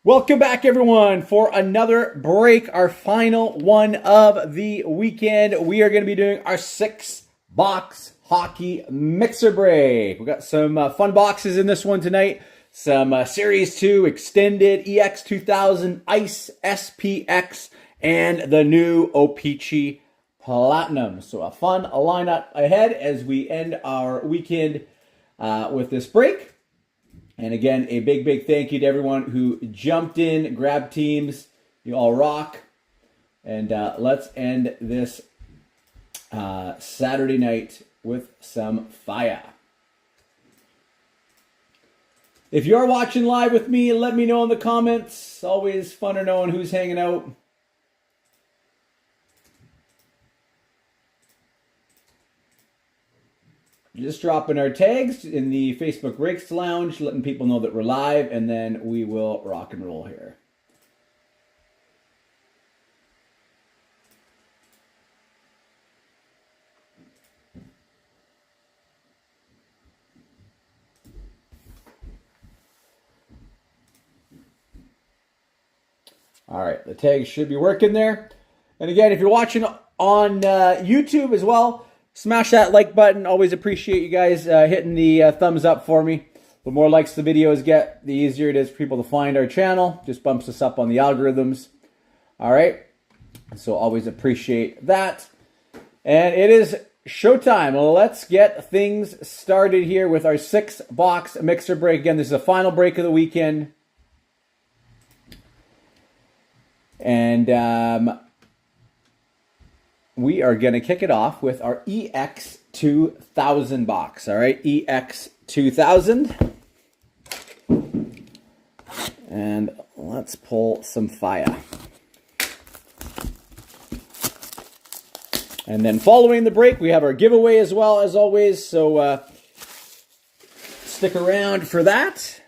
Welcome back, everyone, for another break, our final one of the weekend. We are going to be doing our 6-box hockey mixer break. We got some fun boxes in this one tonight. Some Series 2 Extended EX 2000 Ice SPX and the new O-Pee-Chee Platinum. So a fun lineup ahead as we end our weekend with this break. And again, a big thank you to everyone who jumped in, grabbed teams. You all rock. And let's end this Saturday night with some fire. If you're watching live with me, let me know in the comments. Always fun to knowing who's hanging out. Just dropping our tags in the Facebook Breaks Lounge, letting people know that we're live, and then we will rock and roll here. All right, the tags should be working there. And again, if you're watching on YouTube as well, smash that like button. Always appreciate you guys hitting the thumbs up for me. The more likes the videos get, the easier it is for people to find our channel. Just bumps us up on the algorithms. All right. So always appreciate that. And it is showtime. Well, let's get things started here with our 6-box mixer break. Again, this is the final break of the weekend. And we are going to kick it off with our EX 2000 box. All right, EX 2000. And let's pull some fire. And then following the break, we have our giveaway as well, as always. So stick around for that.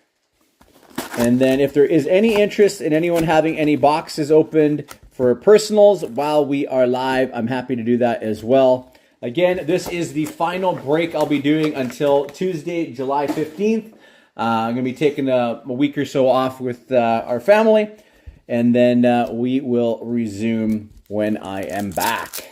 And then if there is any interest in anyone having any boxes opened for personals while we are live, I'm happy to do that as well. Again, this is the final break I'll be doing until Tuesday, July 15th. I'm going to be taking a week or so off with our family, and then we will resume when I am back.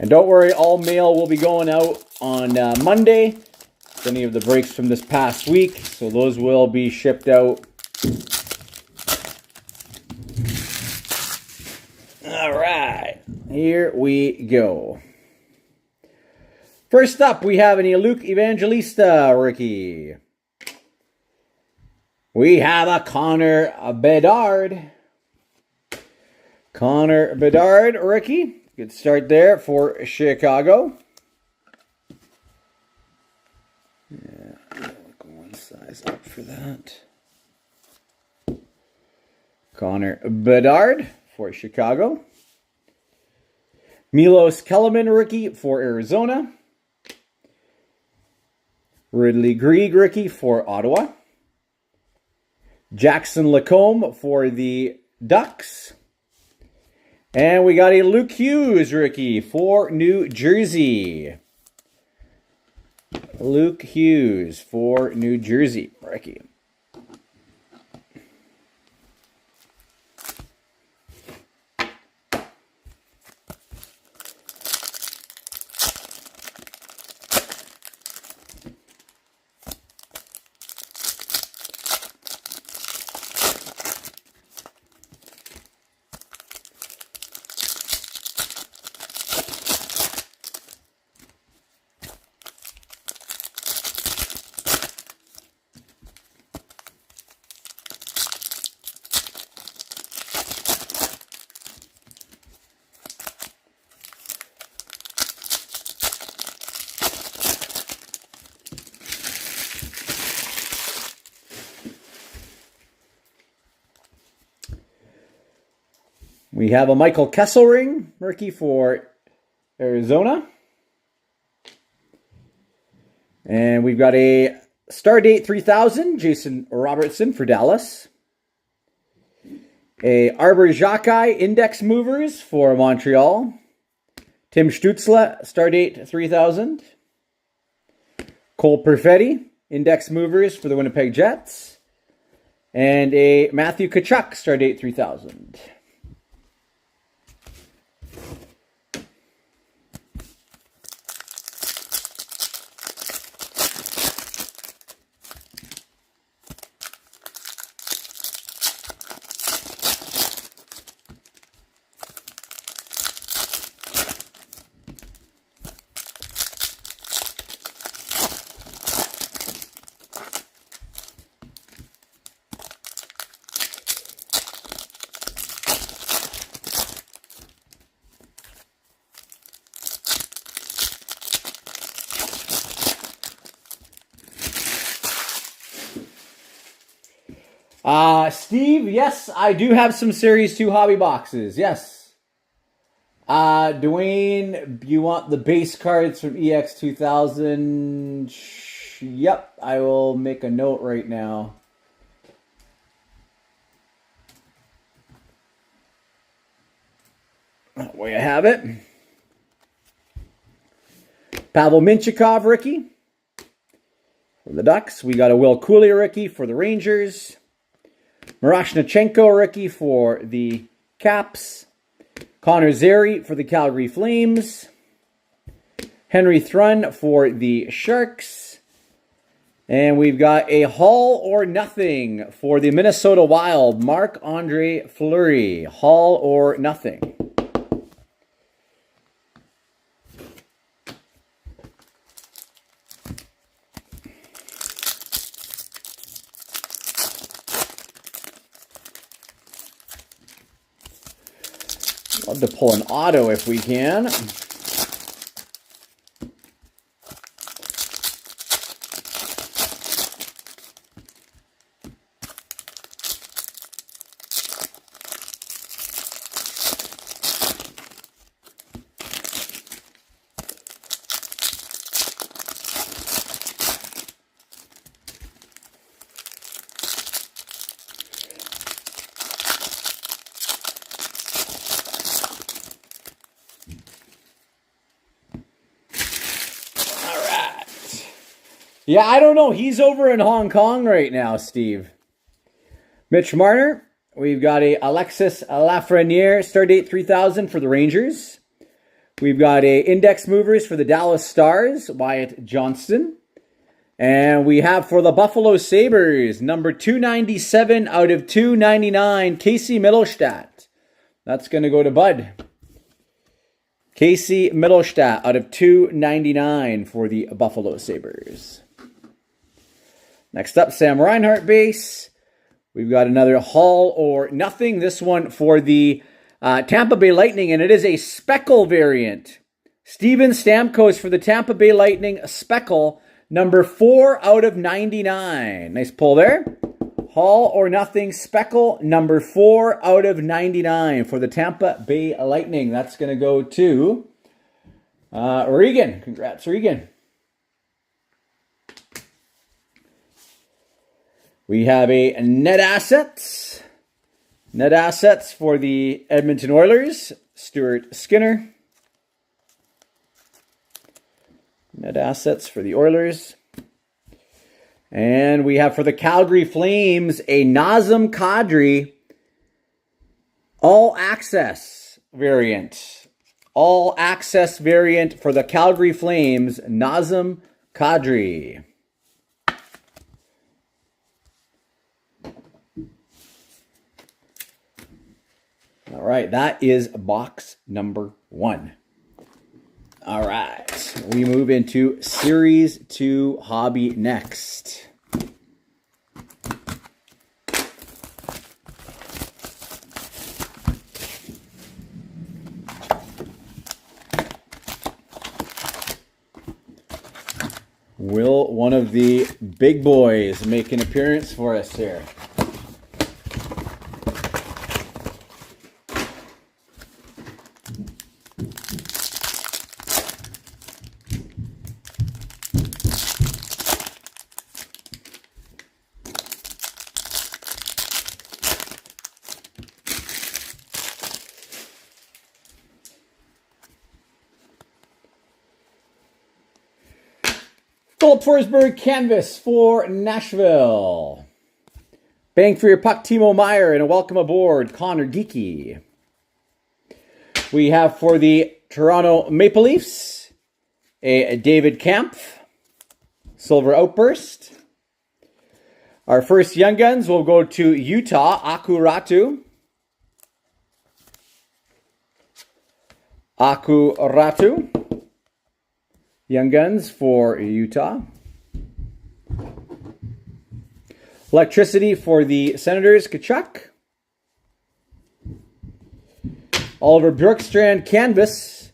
And don't worry, all mail will be going out on Monday. Any of the breaks from this past week. So those will be shipped out. All right, here we go. First up, we have an Luke Evangelista rookie. We have a Connor Bedard. Connor Bedard rookie. Good start there for Chicago. Yeah, look one size up for that. Connor Bedard for Chicago. Milos Kellerman rookie for Arizona. Ridley Greig rookie for Ottawa. Jackson Lacombe for the Ducks. And we got a Luke Hughes rookie for New Jersey. Luke Hughes for New Jersey rookie. We have a Michael Kesselring rookie for Arizona. And we've got a Stardate 3000, Jason Robertson for Dallas. A Arbor Jacquet Index Movers for Montreal. Tim Stützle, Stardate 3000. Cole Perfetti, Index Movers for the Winnipeg Jets. And a Matthew Tkachuk, Stardate 3000. Steve, yes, I do have some Series 2 hobby boxes. Yes. Dwayne, you want the base cards from EX 2000? Yep, I will make a note right now. That way I have it. Pavel Mintyukov rookie for the Ducks. We got a Will Cooley rookie for the Rangers. Miroshnichenko rookie for the Caps. Connor Zary for the Calgary Flames. Henry Thrun for the Sharks. And we've got a Hall or Nothing for the Minnesota Wild. Marc-Andre Fleury. Hall or Nothing. Love to pull an auto if we can. Yeah, I don't know. He's over in Hong Kong right now, Steve. Mitch Marner. We've got a Alexis Lafreniere Stardate 3000 for the Rangers. We've got a Index Movers for the Dallas Stars, Wyatt Johnston. And we have for the Buffalo Sabres, number 297 out of 299, Casey Mittelstadt. That's going to go to Bud. Casey Mittelstadt out of 299 for the Buffalo Sabres. Next up, Sam Reinhart base. We've got another Hall or Nothing. This one for the Tampa Bay Lightning, and it is a Speckle variant. Steven Stamkos for the Tampa Bay Lightning, Speckle, number 4 out of 99. Nice pull there. Hall or Nothing, Speckle, number 4 out of 99 for the Tampa Bay Lightning. That's going to go to Regan. Congrats, Regan. We have a net assets. Net assets for the Edmonton Oilers, Stuart Skinner. Net assets for the Oilers. And we have for the Calgary Flames, a Nazem Kadri all access variant. All access variant for the Calgary Flames, Nazem Kadri. All right, that is box number 1. All right, we move into Series 2 Hobby next. Will one of the big boys make an appearance for us here? Philip Forsberg canvas for Nashville. Bang for your puck, Timo Meier, and a welcome aboard, Connor Geeky. We have for the Toronto Maple Leafs, a David Kampf, Silver Outburst. Our first Young Guns will go to Utah, Aku Ratu. Aku Ratu. Young Guns for Utah. Electricity for the Senators, Tkachuk. Oliver Bjorkstrand canvas.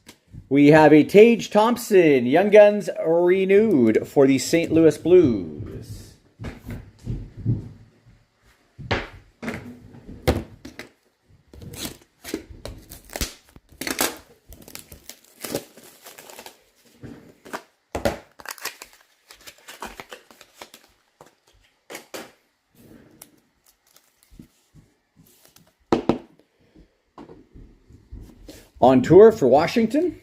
We have a Tage Thompson, Young Guns renewed for the St. Louis Blues. On tour for Washington.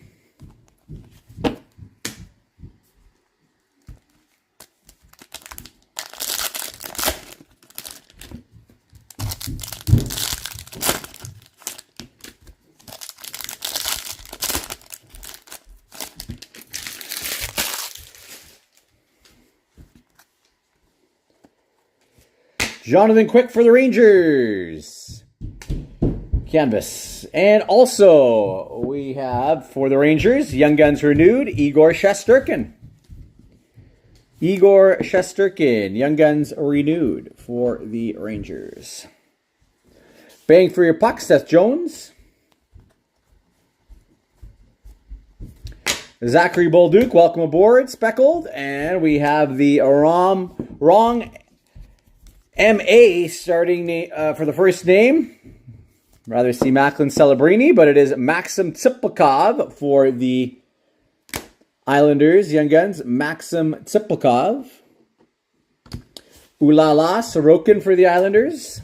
Jonathan Quick for the Rangers. Canvas. And also, we have for the Rangers, Young Guns renewed, Igor Shesterkin. Igor Shesterkin, Young Guns renewed for the Rangers. Bang for your puck, Seth Jones. Zachary Bolduc, welcome aboard, Speckled. And we have the wrong MA starting for the first name. Rather see Macklin Celebrini, but it is Maxim Tsiplakov for the Islanders. Young Guns, Maxim Tsiplakov. Ulala Sorokin for the Islanders.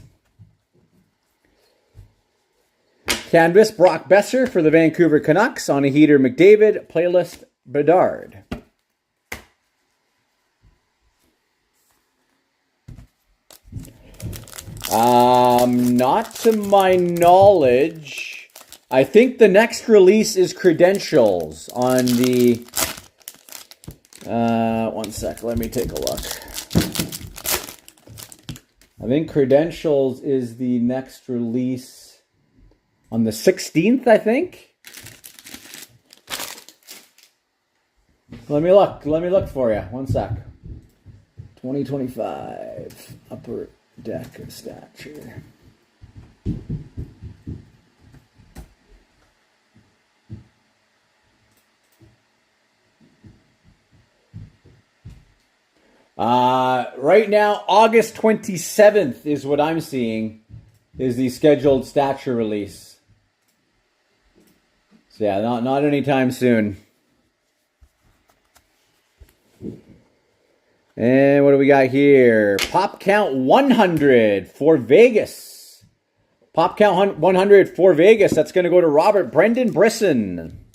Canvas, Brock Besser for the Vancouver Canucks. On a heater, McDavid. Playlist, Bedard. Not to my knowledge. I think the next release is Credentials on the... one sec, let me take a look. I think Credentials is the next release on the 16th, I think. Let me look for you. One sec. 2025 Upper Deck stature. Right now, August 27th is what I'm seeing, is the scheduled stature release. So yeah, not anytime soon. And what do we got here? Pop Count 100 for Vegas. Pop Count 100 for Vegas. That's going to go to Robert Brendan Brisson.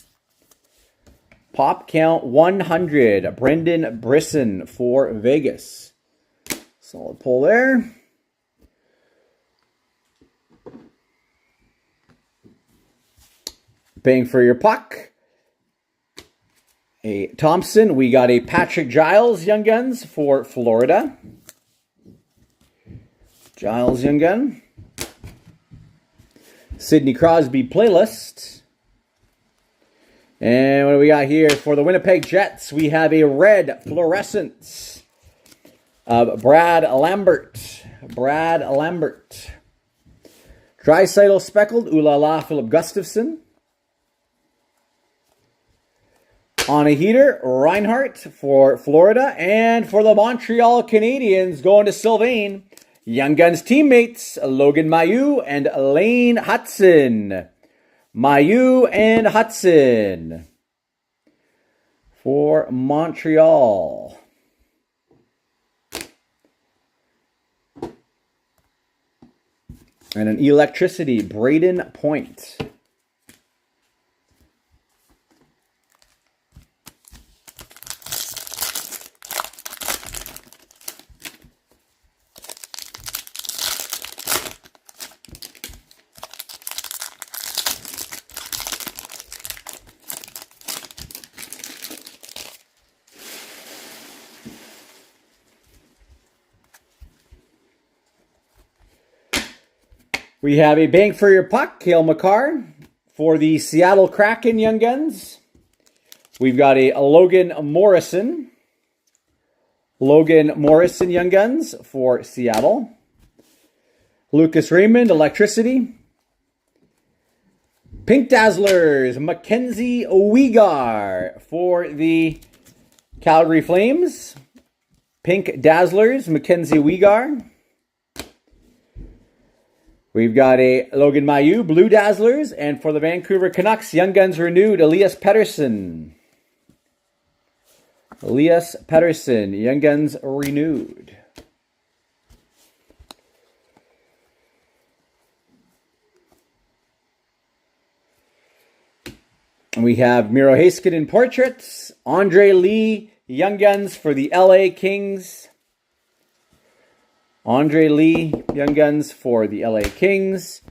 Pop Count 100. Brendan Brisson for Vegas. Solid pull there. Paying for your puck. A Thompson. We got a Patrick Giles Young Guns for Florida. Giles Young Gun. Sidney Crosby Playlist. And what do we got here for the Winnipeg Jets? We have a red fluorescence of Brad Lambert. Brad Lambert. Draisaitl Speckled. Ulala Philip Gustafson. On a heater, Reinhardt for Florida. And for the Montreal Canadiens, going to Sylvain, Young Guns teammates, Logan Mailloux and Lane Hutson. Mailloux and Hutson for Montreal. And an electricity, Braden Point. We have a bang for your puck, Cale Makar for the Seattle Kraken Young Guns. We've got a Logan Morrison. Logan Morrison Young Guns for Seattle. Lucas Raymond, Electricity. Pink Dazzlers, Mackenzie Weegar for the Calgary Flames. Pink Dazzlers, Mackenzie Weegar. We've got a Logan Mailloux, Blue Dazzlers. And for the Vancouver Canucks, Young Guns renewed, Elias Pettersson. Elias Pettersson, Young Guns renewed. We have Miro Heiskanen Portraits, Andre Lee, Young Guns for the LA Kings. Andre Lee, Young Guns for the LA Kings.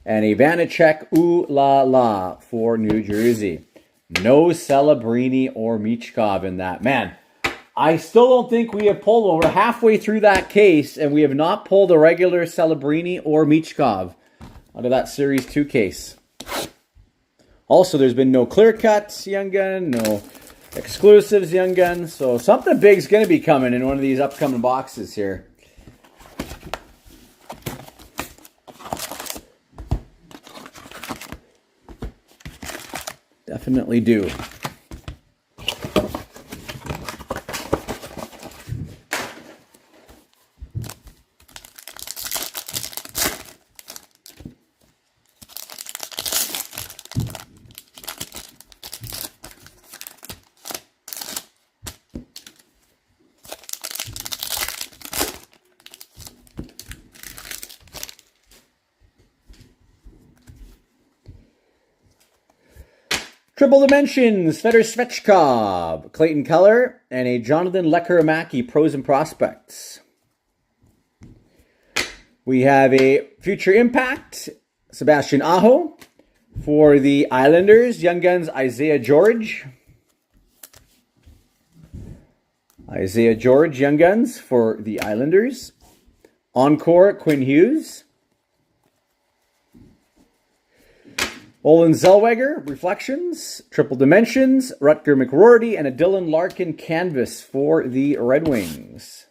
And a Vanacek Ooh La La for New Jersey. No Celebrini or Michkov in that. Man, I still don't think we have pulled one. We're halfway through that case, and we have not pulled a regular Celebrini or Michkov out of that Series 2 case. Also, there's been no clear cuts, Young Gun, no exclusives, Young Gun. So something big's going to be coming in one of these upcoming boxes here. Definitely do. Triple Dimensions, Fedor Svechkov, Clayton Keller, and a Jonathan Lekkerimäki Pros and Prospects. We have a Future Impact, Sebastian Aho. For the Islanders, Young Guns, Isaiah George. Isaiah George, Young Guns for the Islanders. Encore, Quinn Hughes. Olin Zellweger, Reflections, Triple Dimensions, Rutger McRoarty, and a Dylan Larkin Canvas for the Red Wings.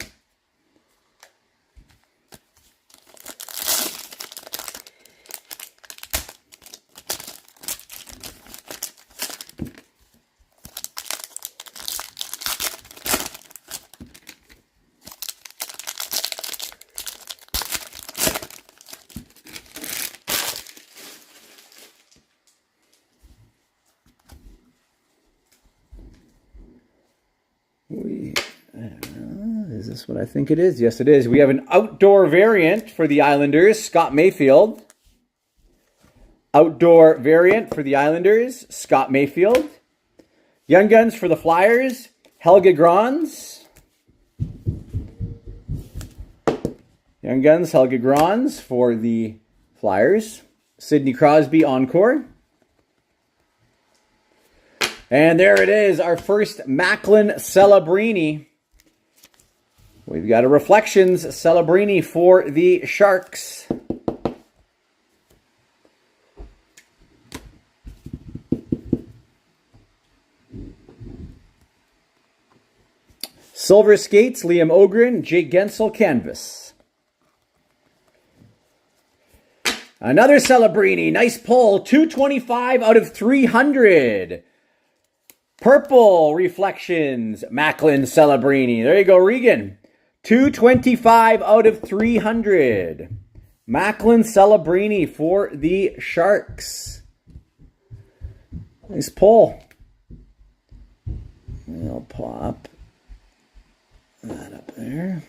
Is this what I think it is? Yes, it is. We have an outdoor variant for the Islanders, Scott Mayfield. Outdoor variant for the Islanders, Scott Mayfield. Young Guns for the Flyers, Helge Grans. Young Guns, Helge Grans for the Flyers. Sidney Crosby, Encore. And there it is, our first Macklin Celebrini. We've got a Reflections Celebrini for the Sharks. Silver Skates, Liam Ogren, Jake Gensel, Canvas. Another Celebrini, nice pull, 225 out of 300. Purple Reflections, Macklin Celebrini. There you go, Regan. 225 out of 300. Macklin Celebrini for the Sharks. Nice pull. I'll pop that up there.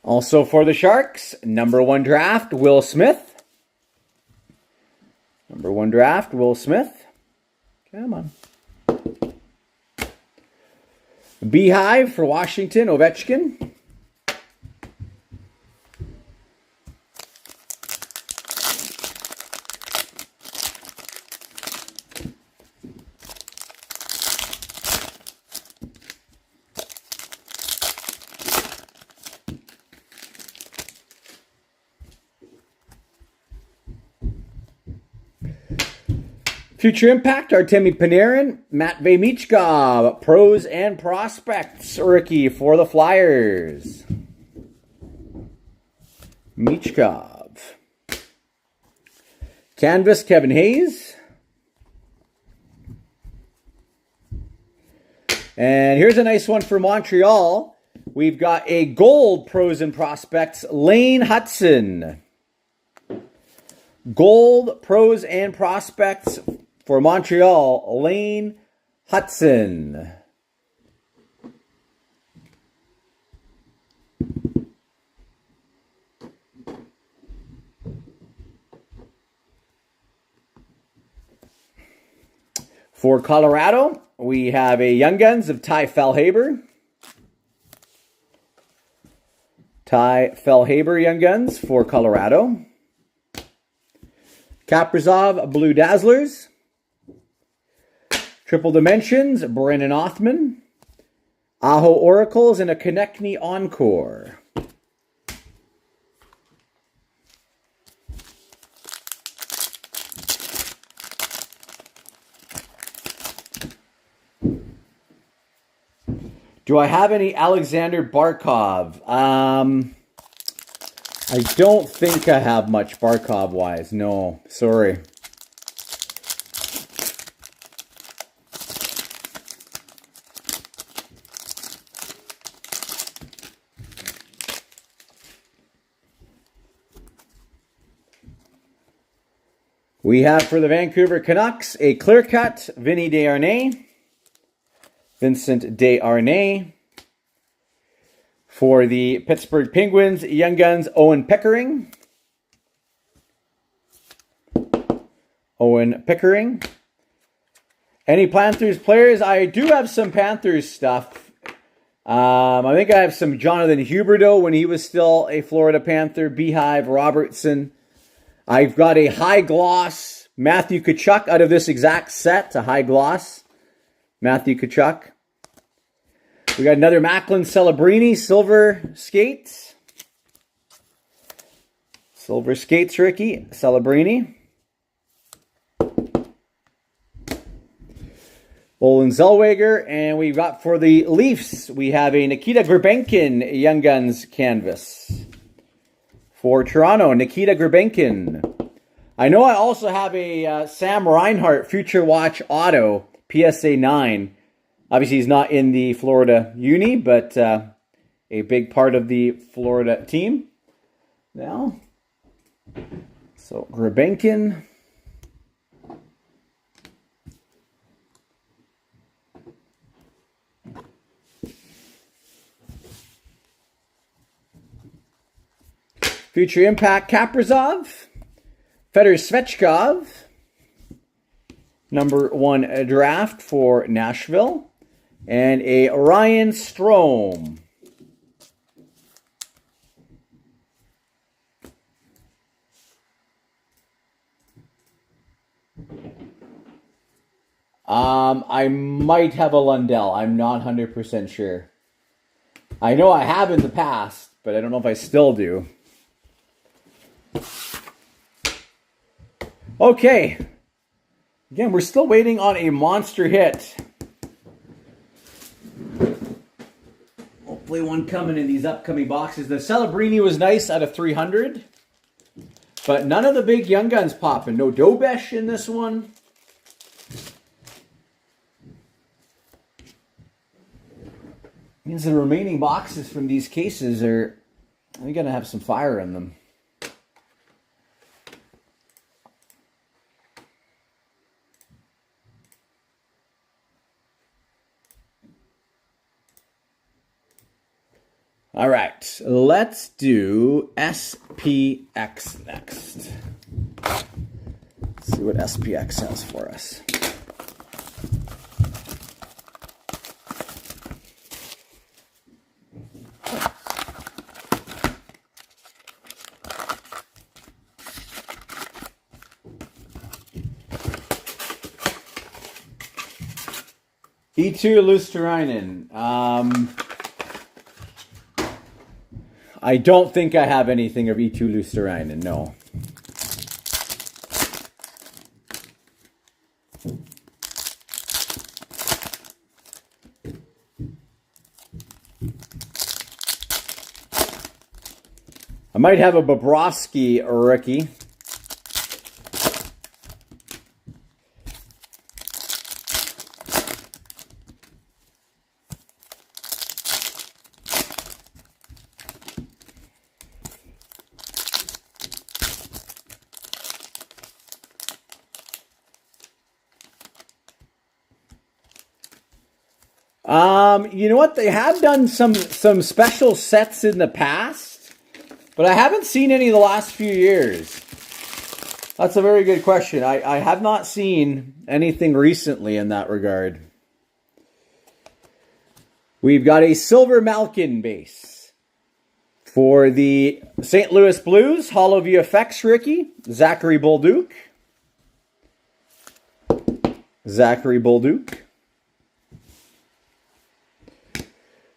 Also for the Sharks, number 1 draft, Will Smith. Number 1 draft, Will Smith. Come on. Beehive for Washington, Ovechkin. Future Impact, Artemi Panarin, Matvei Michkov, Pros and Prospects rookie for the Flyers. Michkov. Canvas, Kevin Hayes. And here's a nice one for Montreal. We've got a gold Pros and Prospects, Lane Hutson. Gold Pros and Prospects for Montreal, Lane Hutson. For Colorado, we have a Young Guns of Ty Fellhaber. Ty Fellhaber Young Guns for Colorado. Kaprizov Blue Dazzlers. Triple Dimensions, Brennan Othman. Aho Oracles and a Konechny Encore. Do I have any Alexander Barkov? I don't think I have much Barkov-wise. No, sorry. We have for the Vancouver Canucks a clear cut Vinny Desharnais. Vincent Desharnais. For the Pittsburgh Penguins, Young Guns, Owen Pickering. Owen Pickering. Any Panthers players? I do have some Panthers stuff. I think I have some Jonathan Huberdeau when he was still a Florida Panther. Beehive Robertson. I've got a high gloss Matthew Tkachuk out of this exact set. A high gloss Matthew Tkachuk. We got another Macklin Celebrini silver skates. Silver skates rookie Celebrini. Olin Zellweger. And we've got for the Leafs, we have a Nikita Gurbenkin Young Guns canvas. For Toronto, Nikita Gurbenkin. I know I also have a Sam Reinhart Future Watch Auto PSA 9. Obviously, he's not in the Florida uni, but a big part of the Florida team now. So, Gurbenkin. Future Impact Kaprizov. Fedor Svechkov. Number 1 draft for Nashville. And a Ryan Strome. I might have a Lundell. I'm not 100% sure. I know I have in the past, but I don't know if I still do. Okay. Again, we're still waiting on a monster hit. Hopefully one coming in these upcoming boxes. The Celebrini was nice out of 300. But none of the big Young Guns popping. No Dobesh in this one. Means the remaining boxes from these cases are going to have some fire in them. All right, let's do SPX next. Let's see what SPX has for us. Eetu Luostarinen. I don't think I have anything of Eetu Luostarinen, no. might have a Bobrovsky rookie. You know what? They have done some special sets in the past, but I haven't seen any the last few years. That's a very good question. I have not seen anything recently in that regard. We've got a Silver Malkin base for the St. Louis Blues. Hollow VFX rookie, Zachary Bolduc. Zachary Bolduc.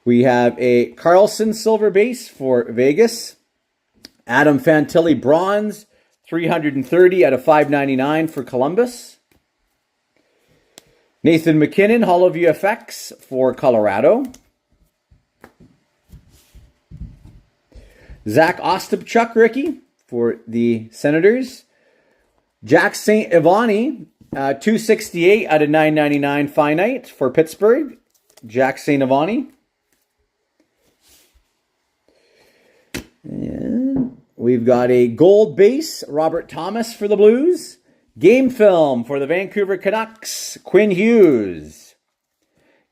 We have a Carlson silver base for Vegas. Adam Fantilli bronze, 330 out of 599 for Columbus. Nathan McKinnon, Hollow VFX for Colorado. Zach Ostapchuk rookie for the Senators. Jack St. Ivany, 268 out of 999 finite for Pittsburgh. Jack St. Ivany. And we've got a gold base, Robert Thomas for the Blues. Game film for the Vancouver Canucks, Quinn Hughes.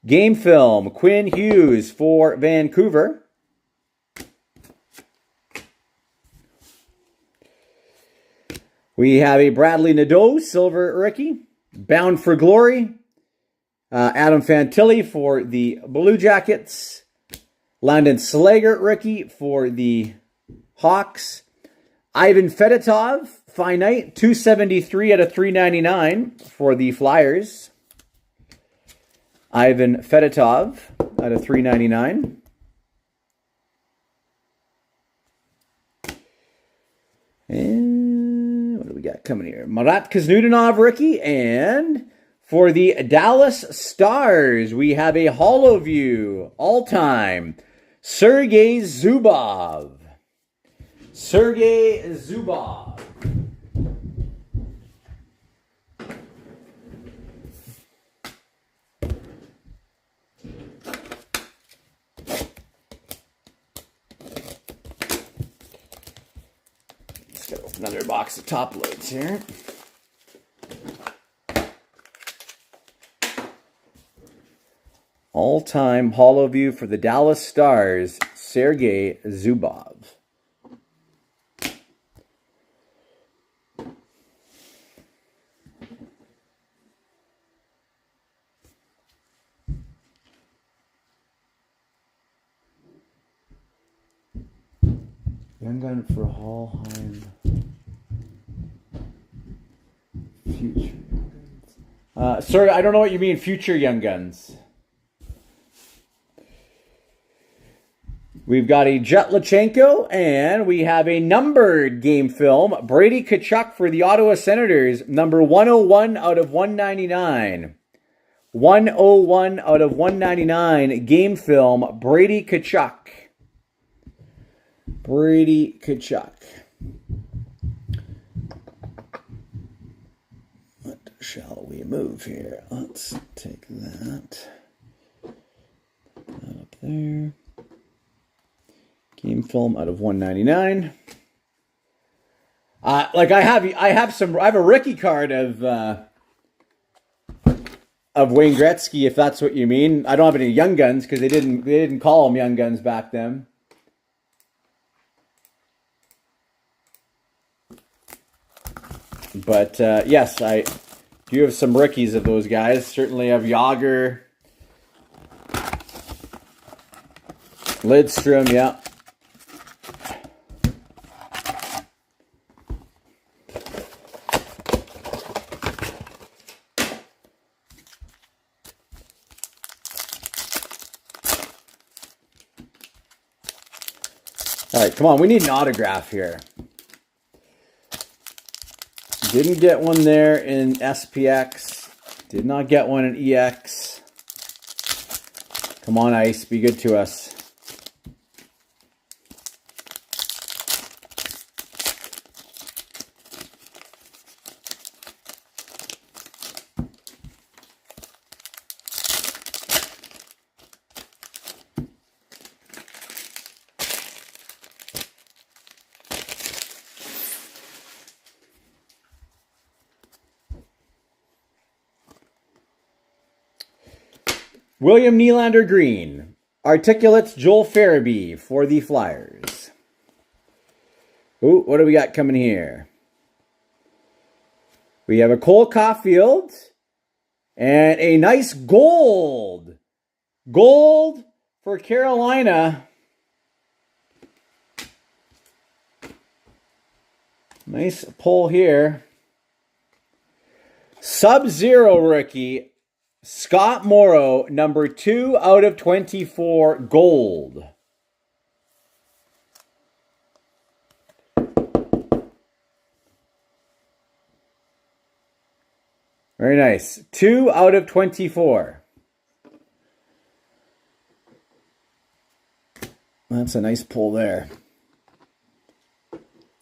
Game film, Quinn Hughes for Vancouver. We have a Bradley Nadeau, silver rookie. Bound for Glory. Adam Fantilli for the Blue Jackets. Landon Slaggert rookie for the Hawks. Ivan Fedotov, finite, 273 out of 399 for the Flyers. Ivan Fedotov out of 399. And what do we got coming here? Marat Kuznudanov rookie. And for the Dallas Stars, we have a Hollow View all-time, Sergei Zubov. Sergei Zubov. Let's go with another box of top loads here. All-time Hollow View for the Dallas Stars, Sergei Zubov. Young Gun for Hallheim. Future Young Guns. Sorry, I don't know what you mean, future Young Guns. We've got a Jet Lachenko, and we have a numbered game film. Brady Tkachuk for the Ottawa Senators, number 101 out of 199. 101 out of 199 game film, Brady Tkachuk. Brady Tkachuk. What shall we move here? Let's take that. Put that up there. Game film out of 199. Like I have a rookie card of Wayne Gretzky, if that's what you mean. I don't have any Young Guns because they didn't call them Young Guns back then. But yes, I do have some rookies of those guys. Certainly have Yager, Lidstrom, yeah. All right, come on. We need an autograph here. Didn't get one there in SPX. Did not get one in EX. Come on, Ice. Be good to us. William Nylander green. Articulates Joel Farabee for the Flyers. Ooh, what do we got coming here? We have a Cole Caulfield and a nice gold. Gold for Carolina. Nice pull here. Sub-Zero rookie, Scott Morrow, number 2 out of 24, gold. Very nice. 2 out of 24. That's a nice pull there.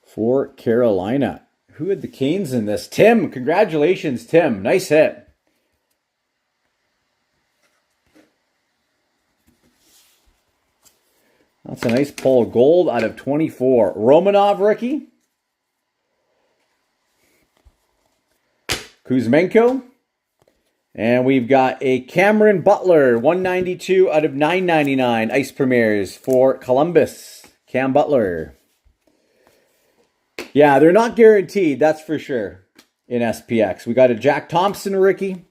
For Carolina. Who had the Canes in this? Tim. Congratulations, Tim. Nice hit. That's a nice pull. Gold out of 24. Romanov rookie. Kuzmenko. And we've got a Cameron Butler, 192 out of 999 Ice Premieres for Columbus. Cam Butler. Yeah, they're not guaranteed, that's for sure, in SPX. We got a Jack Thompson rookie.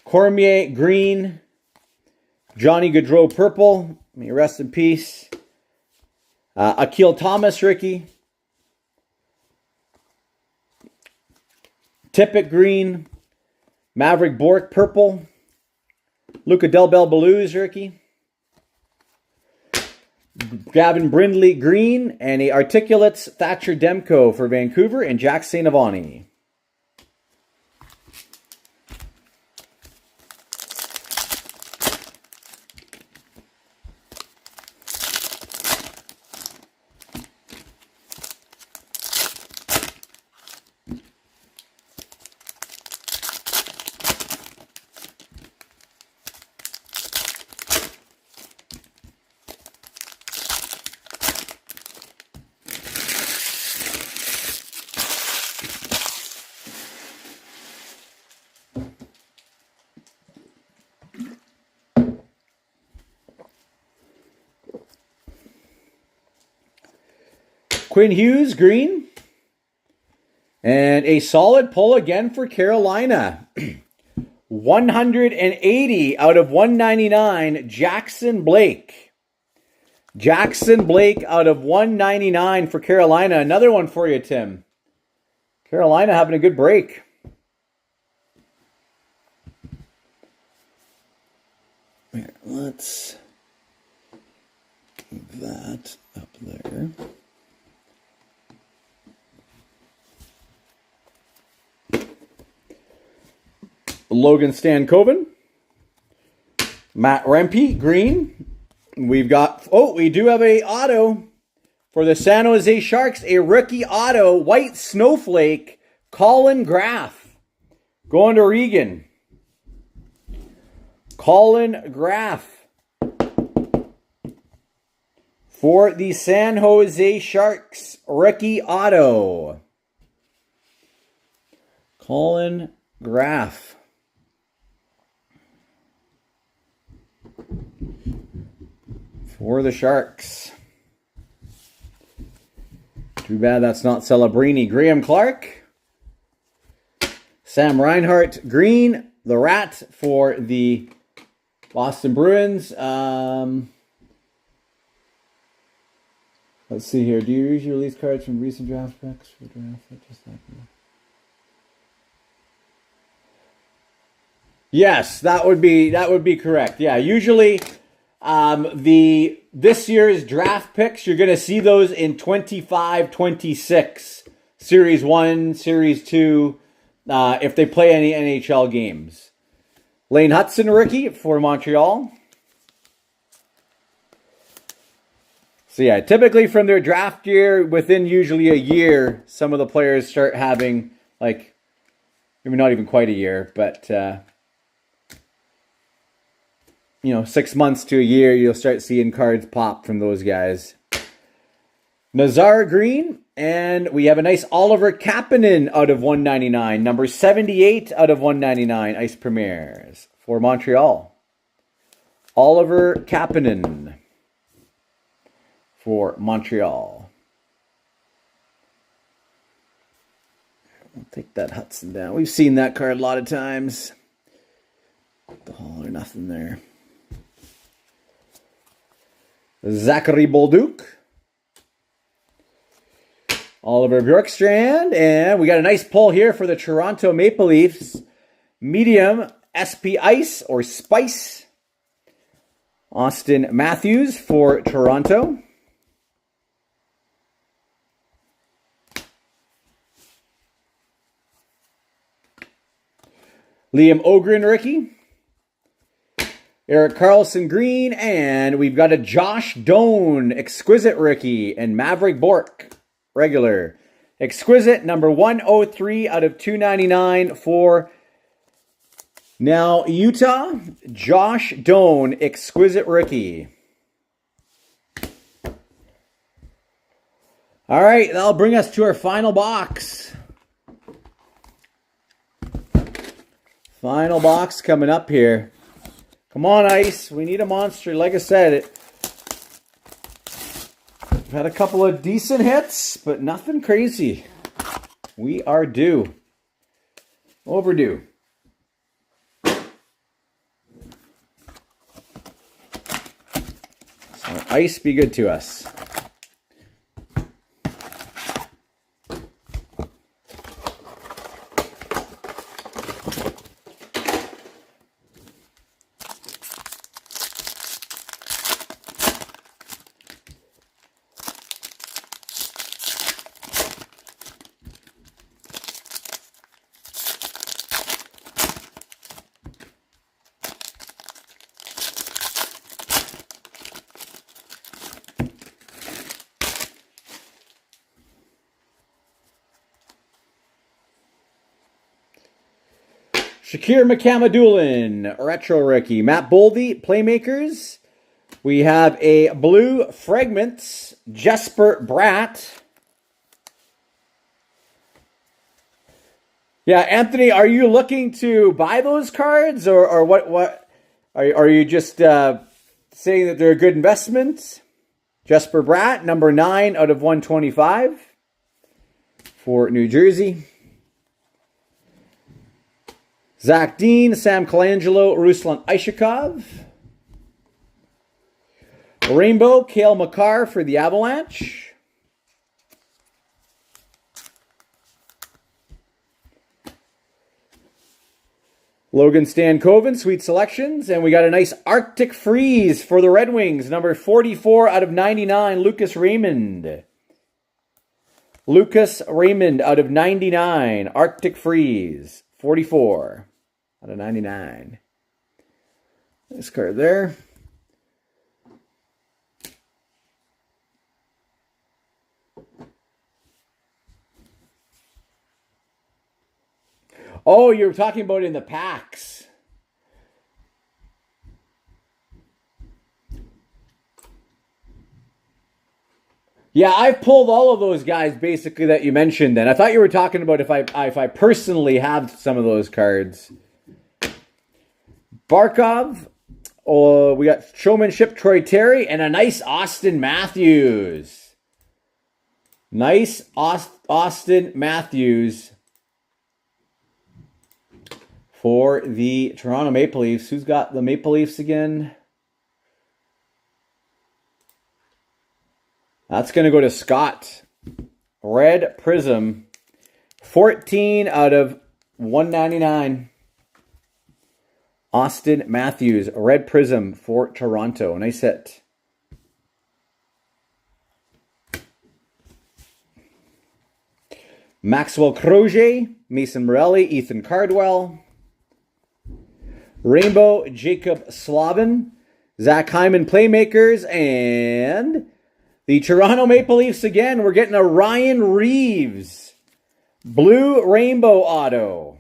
Cormier green. Johnny Gaudreau purple. May he rest in peace. Akil Thomas rookie. Tippett green. Maverick Bourque purple. Luca Del Bel Blues rookie. Gavin Brindley green. And a Articulates Thatcher Demko for Vancouver and Jack St. Avani. Quinn Hughes, green. And a solid pull again for Carolina. 180 out of 199, Jackson Blake. Jackson Blake out of 199 for Carolina. Another one for you, Tim. Carolina having a good break. Here, let's move that up there. Logan Stankoven. Matt Rempe, green. We've got, we do have a auto for the San Jose Sharks. A rookie auto, white snowflake, Colin Graff. Going to Regan. Colin Graff. For the San Jose Sharks, rookie auto. Colin Graff. For the Sharks. Too bad that's not Celebrini. Graham Clark. Sam Reinhart, green. The Rat for the Boston Bruins. Let's see here. Do you usually release cards from recent draft picks for draft? Yes, that would be correct. Yeah, usually this year's draft picks, you're going to see those in 25, 26, Series 1, Series 2, if they play any NHL games. Lane Hudson, rookie for Montreal. So yeah, typically from their draft year, within usually a year, some of the players start having, like, maybe not even quite a year, but 6 months to a year, you'll start seeing cards pop from those guys. Nazar green, and we have a nice Oliver Kapanen out of 199. Number 78 out of 199, Ice Premieres for Montreal. Oliver Kapanen for Montreal. We'll take that Hudson down. We've seen that card a lot of times. All or nothing there. Zachary Bolduc. Oliver Bjorkstrand. And we got a nice pull here for the Toronto Maple Leafs. Medium SP Ice or Spice. Austin Matthews for Toronto. Liam Ogren rookie. Erik Karlsson green. And we've got a Josh Doan exquisite rookie. And Maverick Bourque regular. Exquisite number 103 out of 299 for now Utah. Josh Doan exquisite rookie. All right, that'll bring us to our final box. Final box coming up here. Come on, Ice. We need a monster. Like I said, we've had a couple of decent hits, but nothing crazy. We are due. Overdue. So, Ice, be good to us. Shakir McCamadulin, retro rookie. Matt Boldy, playmakers. We have a blue fragments, Jesper Bratt. Yeah, Anthony, are you looking to buy those cards, or what? Are you just saying that they're a good investment? Jesper Bratt, number 9 out of 125 for New Jersey. Zach Dean, Sam Colangelo, Ruslan Ishakov. Rainbow, Cale Makar for the Avalanche. Logan Stankoven, sweet selections. And we got a nice Arctic Freeze for the Red Wings. Number 44 out of 99, Lucas Raymond. Lucas Raymond out of 99, Arctic Freeze. 44 out of 99. Nice card there. Oh, you're talking about in the packs. Yeah, I've pulled all of those guys basically that you mentioned then. I thought you were talking about if I personally have some of those cards. Barkov. Oh, we got showmanship Troy Terry and a nice Austin Matthews. Nice Austin Matthews for the Toronto Maple Leafs. Who's got the Maple Leafs again? That's going to go to Scott. Red Prism. 14 out of 199. Austin Matthews. Red Prism for Toronto. Nice hit. Maxwell Crozier. Mason Morelli. Ethan Cardwell. Rainbow Jacob Slavin. Zach Hyman Playmakers. And the Toronto Maple Leafs again. We're getting a Ryan Reeves. Blue Rainbow Auto.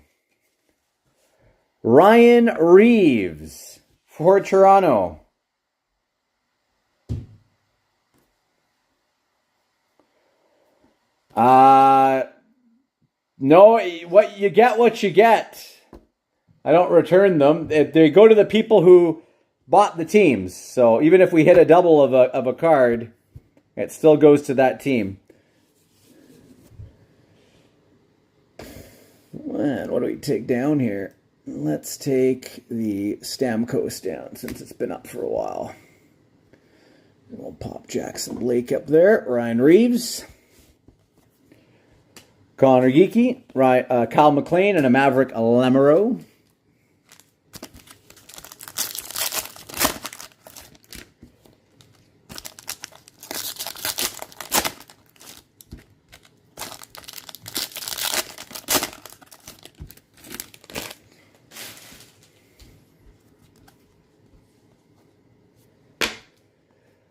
Ryan Reeves for Toronto. No, what you get. I don't return them. They go to the people who bought the teams. So even if we hit a double of a card, it still goes to that team. And what do we take down here? Let's take the Stamkos down since it's been up for a while. We'll pop Jackson Blake up there. Ryan Reeves. Connor Geeky. Kyle McLean and a Maverick Lamoureux.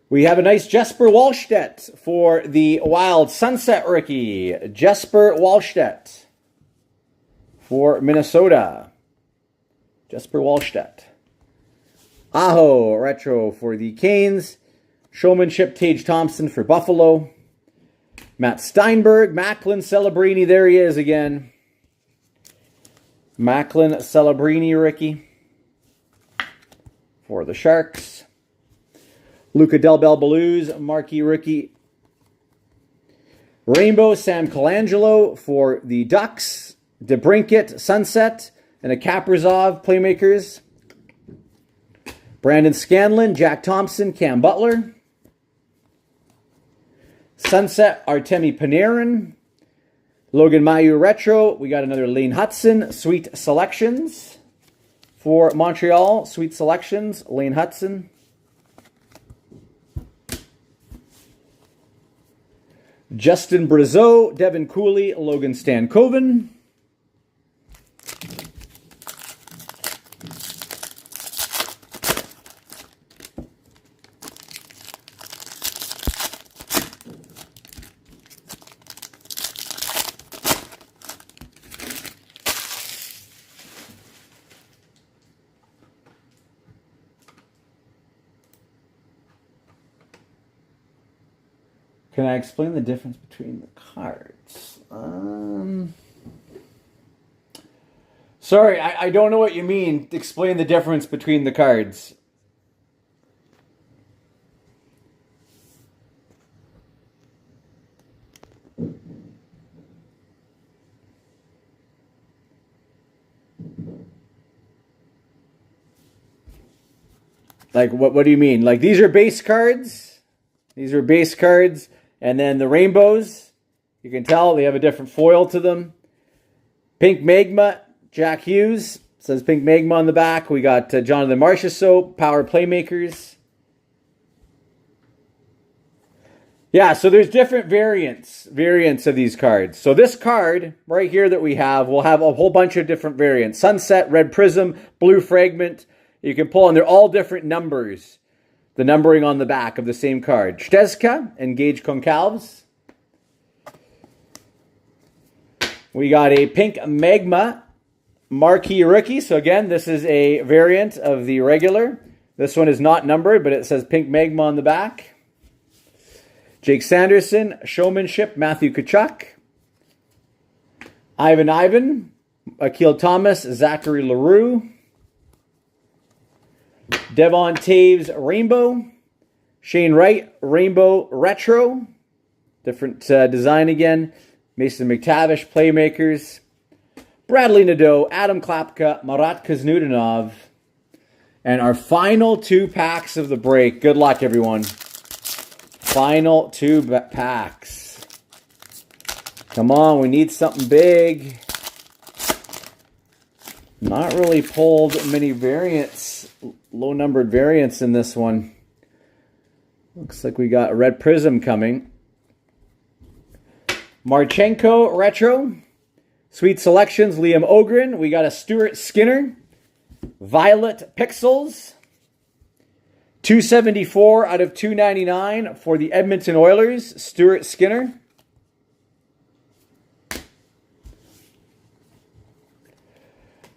We have a nice Jesper Wallstedt for the Wild Sunset rookie. Jesper Wallstedt for Minnesota. Jesper Wallstedt. Aho retro for the Canes. Showmanship Tage Thompson for Buffalo. Matt Steinberg. Macklin Celebrini. There he is again. Macklin Celebrini rookie for the Sharks. Luca Del Bel Blues, marquee rookie. Rainbow Sam Colangelo for the Ducks. DeBrincat Sunset and a Kaprizov Playmakers. Brandon Scanlon, Jack Thompson, Cam Butler. Sunset Artemi Panarin. Logan Mailloux Retro. We got another Lane Hudson. Sweet Selections for Montreal. Sweet Selections, Lane Hudson. Justin Brazeau, Devin Cooley, Logan Stankoven. Can I explain the difference between the cards? Sorry, I don't know what you mean. Explain the difference between the cards. Like, what do you mean? Like, these are base cards? These are base cards. And then the rainbows, you can tell they have a different foil to them. Pink Magma, Jack Hughes. Says Pink Magma on the back. We got Jonathan Marchessault, Power Playmakers. Yeah, so there's different variants of these cards. So this card right here that we have will have a whole bunch of different variants. Sunset, Red Prism, Blue Fragment. You can pull, and they're all different numbers. The numbering on the back of the same card. Stezka and Gage Concalves. We got a Pink Magma marquee rookie. So again, this is a variant of the regular. This one is not numbered, but it says Pink Magma on the back. Jake Sanderson, Showmanship, Matthew Tkachuk. Ivan, Akil Thomas, Zachary LaRue. Devon Taves Rainbow. Shane Wright Rainbow Retro. Different design again. Mason McTavish Playmakers. Bradley Nadeau, Adam Klapka, Marat Kuznudanov. And our final 2 packs of the break. Good luck, everyone. Final 2 packs. Come on, we need something big. Not really pulled many variants, low-numbered variants in this one. Looks like we got a Red Prism coming. Marchenko Retro. Sweet Selections, Liam Ogren. We got a Stuart Skinner. Violet Pixels. 274 out of 299 for the Edmonton Oilers, Stuart Skinner.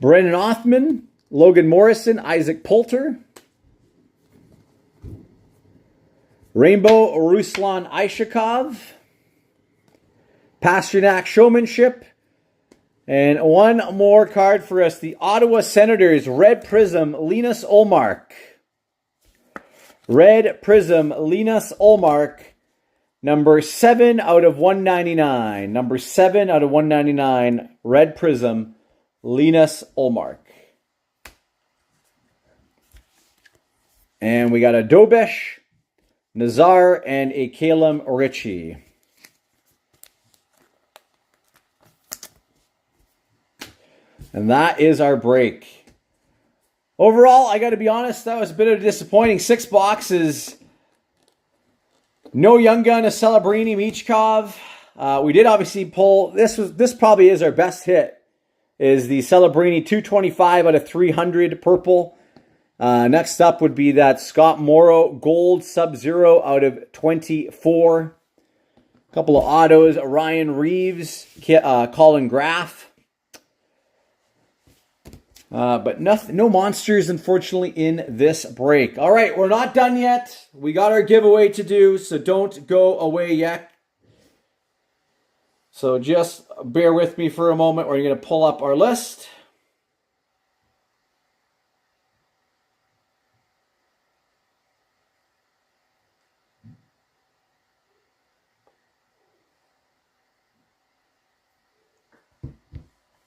Brennan Othman, Logan Morrison, Isaac Poulter. Rainbow Ruslan Ishakov. Pasternak Showmanship. And one more card for us. The Ottawa Senators Red Prism, Linus Ullmark. Red Prism, Linus Ullmark, number 7 out of 199. Number 7 out of 199, Red Prism, Linus Ullmark. And we got a Dobish, Nazar, and a Calum Ritchie. And that is our break. Overall, I got to be honest, that was a bit of a disappointing 6 boxes. No Young Gun, a Celebrini, Michkov. We did obviously pull, this probably is our best hit, is the Celebrini 225 out of 300 purple. Next up would be that Scott Morrow Gold Sub-Zero out of 24. A couple of autos, Ryan Reeves, Colin Graff. But no monsters, unfortunately, in this break. All right, we're not done yet. We got our giveaway to do, so don't go away yet. So just bear with me for a moment. We're going to pull up our list.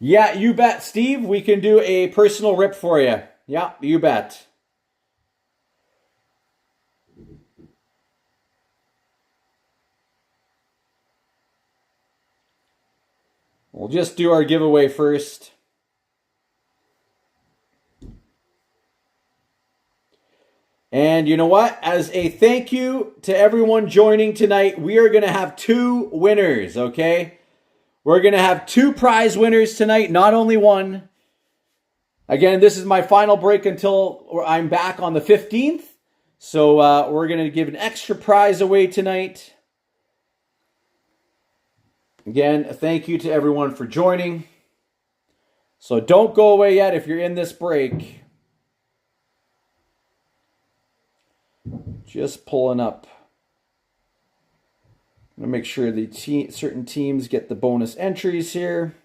Yeah, you bet, Steve. We can do a personal rip for you. Yeah, you bet. We'll just do our giveaway first. And you know what? As a thank you to everyone joining tonight, we are going to have 2 winners, okay? We're going to have 2 prize winners tonight, not only one. Again, this is my final break until I'm back on the 15th. So we're going to give an extra prize away tonight. Again, thank you to everyone for joining. So don't go away yet if you're in this break. Just pulling up. I'm going to make sure the certain teams get the bonus entries here.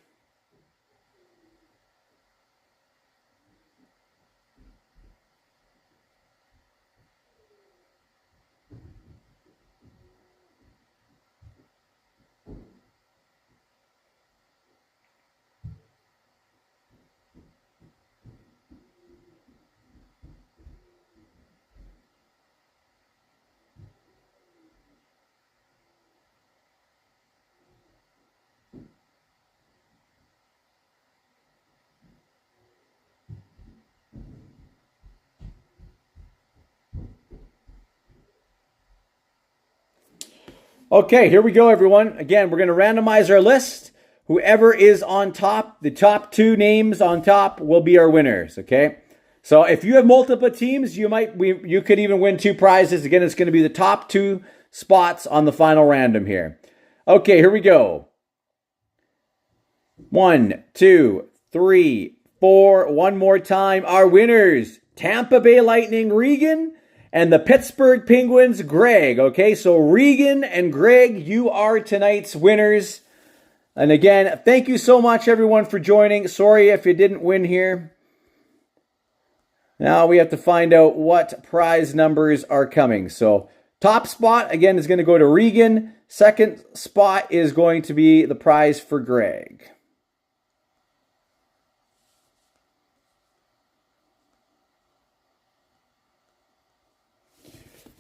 Okay, here we go, everyone. Again, we're going to randomize our list. Whoever is on top, the top 2 names on top will be our winners, okay? So if you have multiple teams, you could even win 2 prizes. Again, it's going to be the top 2 spots on the final random here. Okay, here we go. 1, 2, 3, 4. One more time. Our winners, Tampa Bay Lightning, Regan, and the Pittsburgh Penguins, Greg. Okay, so Regan and Greg, you are tonight's winners. And again, thank you so much, everyone, for joining. Sorry if you didn't win here. Now we have to find out what prize numbers are coming. So top spot, again, is going to go to Regan. Second spot is going to be the prize for Greg.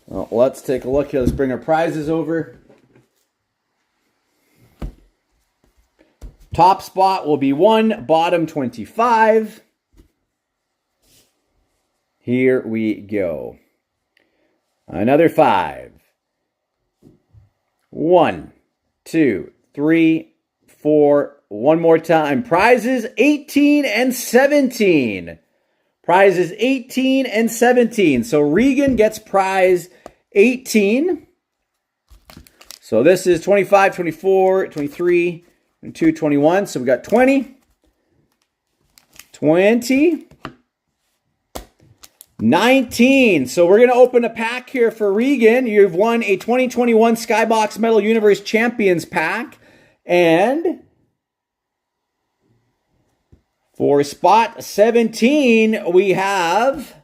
Well, let's take a look here. Let's bring our prizes over. Top spot will be 1, bottom 25. Here we go. Another 5. 1, 2, 3, 4. One more time. Prizes 18 and 17. Prizes 18 and 17. So Regan gets prize 18. So this is 25, 24, 23, 22, 21. So we got 20, 20, 19. So we're going to open a pack here for Regan. You've won a 2021 Skybox Metal Universe Champions pack. And for spot 17, we have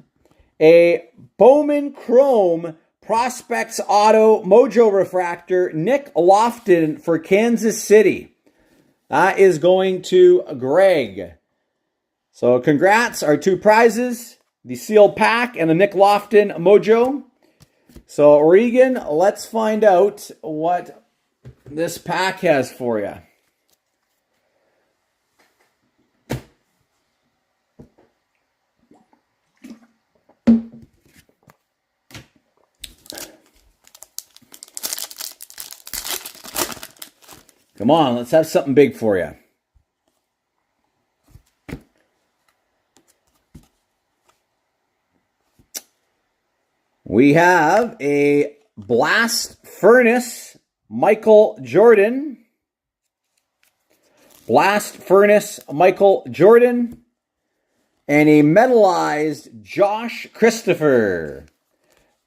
a Bowman Chrome Prospects Auto Mojo Refractor, Nick Lofton for Kansas City. That is going to Greg. So congrats, our two prizes, the sealed pack and the Nick Lofton Mojo. So Regan, let's find out what this pack has for you. Come on, let's have something big for you. We have a Blast Furnace Michael Jordan. Blast Furnace Michael Jordan. And a metallized Josh Christopher.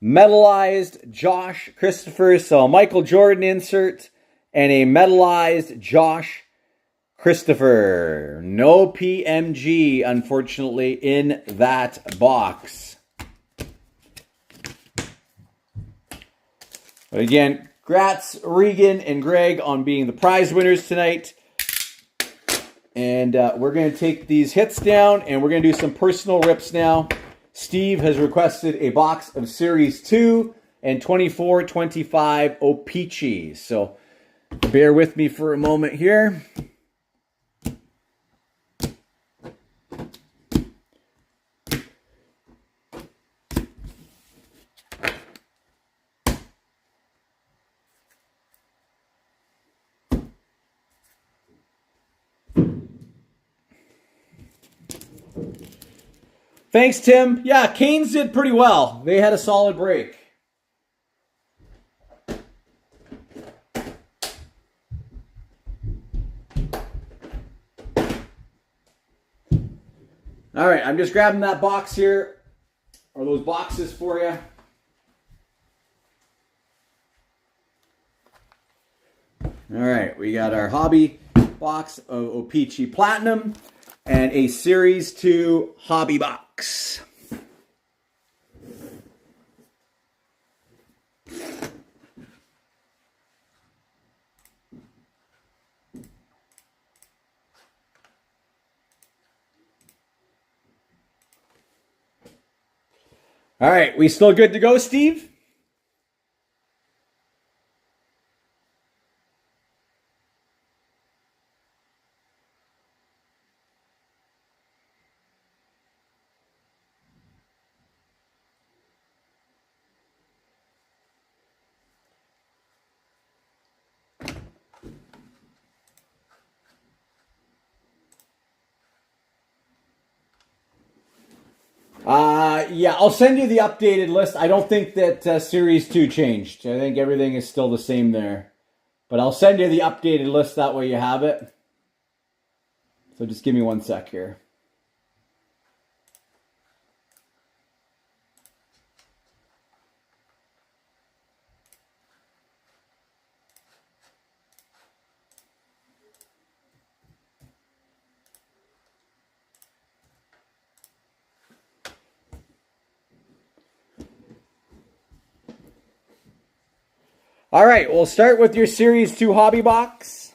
Metallized Josh Christopher. So Michael Jordan insert. And a metallized Josh Christopher. No PMG, unfortunately, in that box. But again, congrats Regan and Greg on being the prize winners tonight. And we're going to take these hits down and we're going to do some personal rips now. Steve has requested a box of Series 2 and 24-25 O-Pee-Chees. So bear with me for a moment here. Thanks, Tim. Yeah, Canes did pretty well. They had a solid break. All right, I'm just grabbing that box here, or those boxes for you. All right, we got our hobby box of O-Pee-Chee Platinum and a Series 2 hobby box. All right, we still good to go, Steve? Yeah, I'll send you the updated list. I don't think that Series 2 changed. I think everything is still the same there. But I'll send you the updated list, that way you have it. So just give me one sec here. All right, we'll start with your Series 2 hobby box.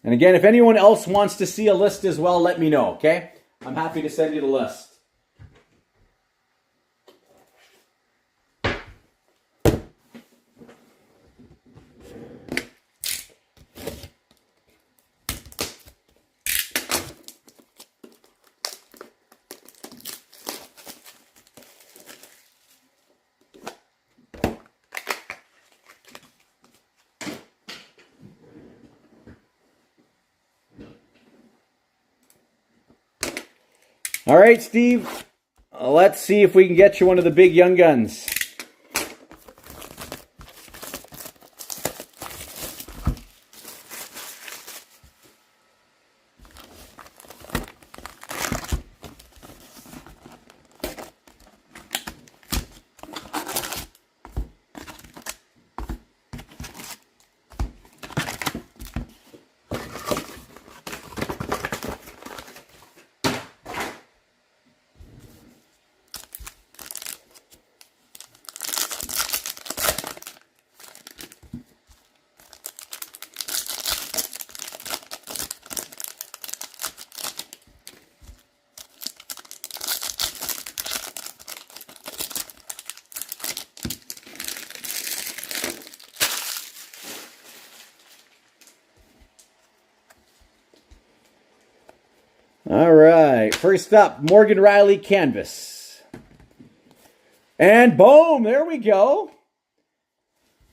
And again, if anyone else wants to see a list as well, let me know, okay? I'm happy to send you the list. All right, Steve, let's see if we can get you one of the big young guns. All right. First up, Morgan Riley canvas. And boom, there we go.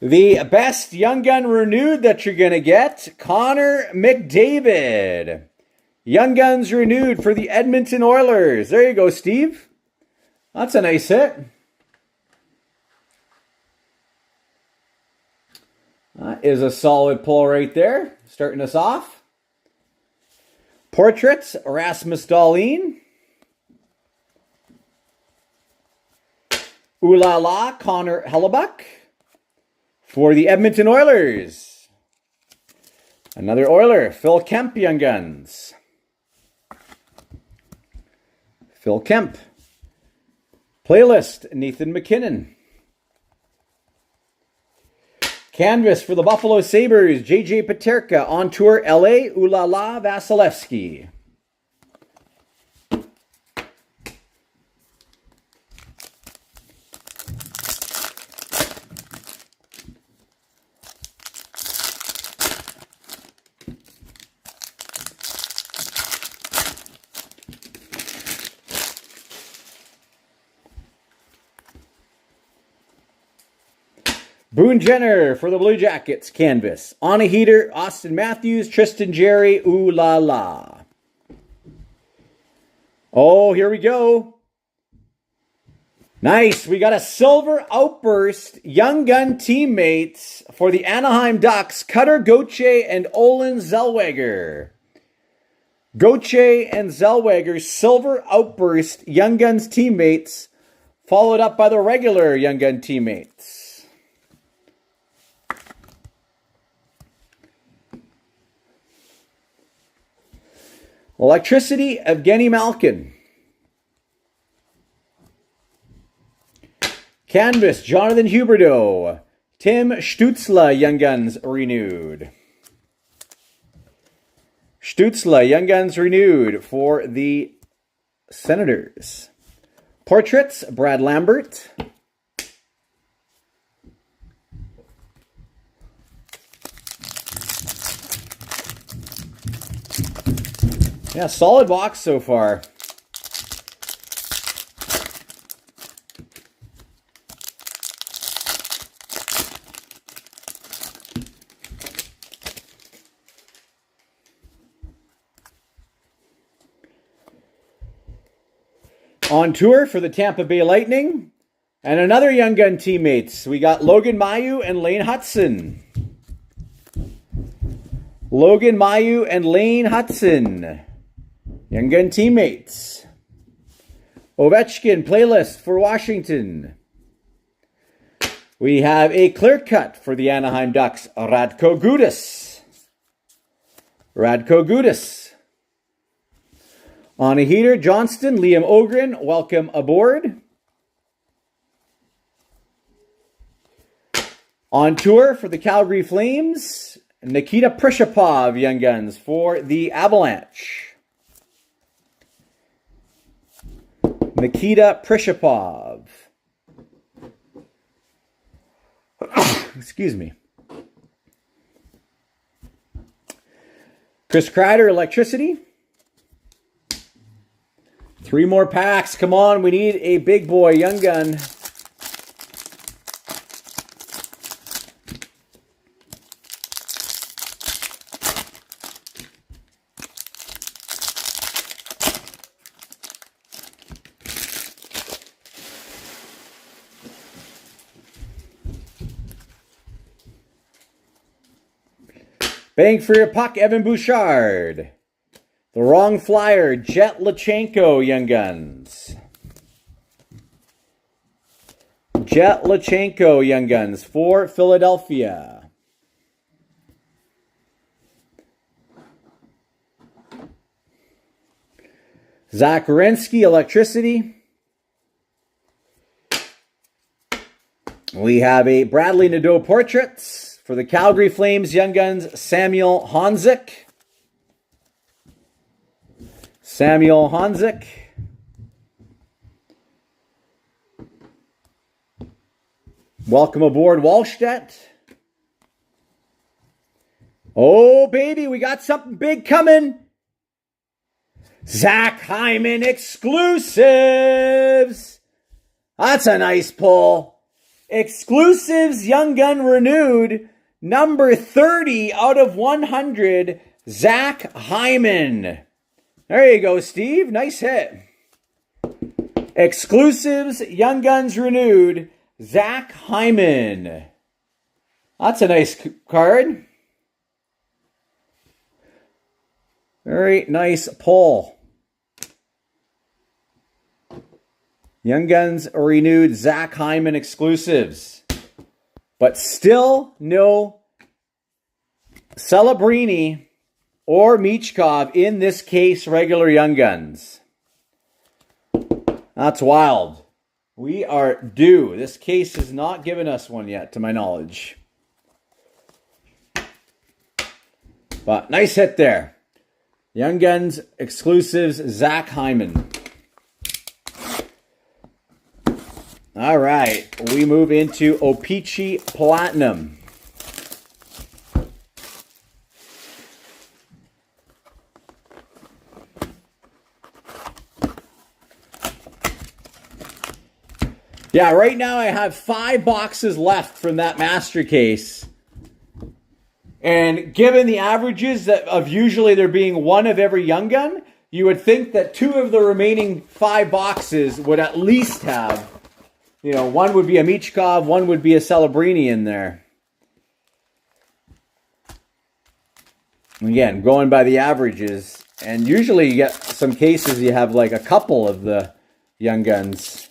The best Young Gun renewed that you're going to get, Connor McDavid. Young Guns renewed for the Edmonton Oilers. There you go, Steve. That's a nice hit. That is a solid pull right there. Starting us off. Portraits, Rasmus Dahlin. Ooh La La, Connor Hellebuck. For the Edmonton Oilers. Another Oiler, Phil Kemp, Young Guns. Phil Kemp. Playlist, Nathan McKinnon. Canvas for the Buffalo Sabres, JJ Peterka. On tour, LA, Ooh La La, Vasilevsky. Boone Jenner for the Blue Jackets, canvas. On a heater, Austin Matthews, Tristan Jarry, Ooh La La. Oh, here we go. Nice. We got a silver outburst, Young Gun teammates for the Anaheim Ducks, Cutter Gauthier and Olin Zellweger. Gauthier and Zellweger, silver outburst, Young Guns teammates, followed up by the regular Young Gun teammates. Electricity, Evgeny Malkin. Canvas, Jonathan Huberdeau. Tim Stützle, Young Guns renewed. Stützle, Young Guns renewed for the Senators. Portraits, Brad Lambert. Yeah, solid box so far. On tour for the Tampa Bay Lightning. And another Young Gun teammates. We got Logan Mailloux and Lane Hutson. Logan Mailloux and Lane Hutson. Young Gun teammates. Ovechkin playlist for Washington. We have a clear cut for the Anaheim Ducks, Radko Gudas. Radko Gudas. On a heater, Johnston, Liam Ogren, welcome aboard. On tour for the Calgary Flames, Nikita Prishapov, Young Guns for the Avalanche. Nikita Prishapov. Excuse me. Chris Kreider, Electricity. 3 more packs. Come on, we need a big boy, Young Gun. Bang for your puck, Evan Bouchard. The wrong flyer, Jet Lachenko, Young Guns. Jet Lachenko, Young Guns for Philadelphia. Zach Werenski, Electricity. We have a Bradley Nadeau Portraits for the Calgary Flames, Young Guns, Samuel Honzek. Samuel Honzek. Welcome aboard, Wallstedt. Oh, baby, we got something big coming. Zach Hyman exclusives. That's a nice pull. Exclusives, Young Gun renewed. Number 30 out of 100, Zach Hyman. There you go, Steve. Nice hit. Exclusives, Young Guns renewed, Zach Hyman. That's a nice card. Very nice pull. Young Guns renewed, Zach Hyman exclusives. But still no Celebrini or Michkov in this case, regular Young Guns. That's wild. We are due. This case has not given us one yet, to my knowledge. But nice hit there. Young Guns exclusives, Zach Hyman. All right, we move into O-Pee-Chee Platinum. Yeah, right now I have 5 boxes left from that master case. And given the averages of usually there being one of every Young Gun, you would think that 2 of the remaining 5 boxes would at least have, one would be a Michkov, one would be a Celebrini in there. Again, going by the averages. And usually you get some cases you have like a couple of the Young Guns.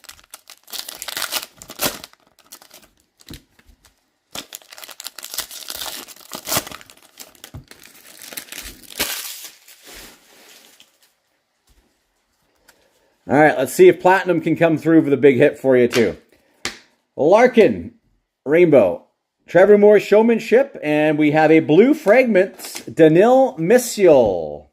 All right, let's see if Platinum can come through with a big hit for you too. Larkin, Rainbow. Trevor Moore, Showmanship. And we have a Blue Fragments, Danil Misyul.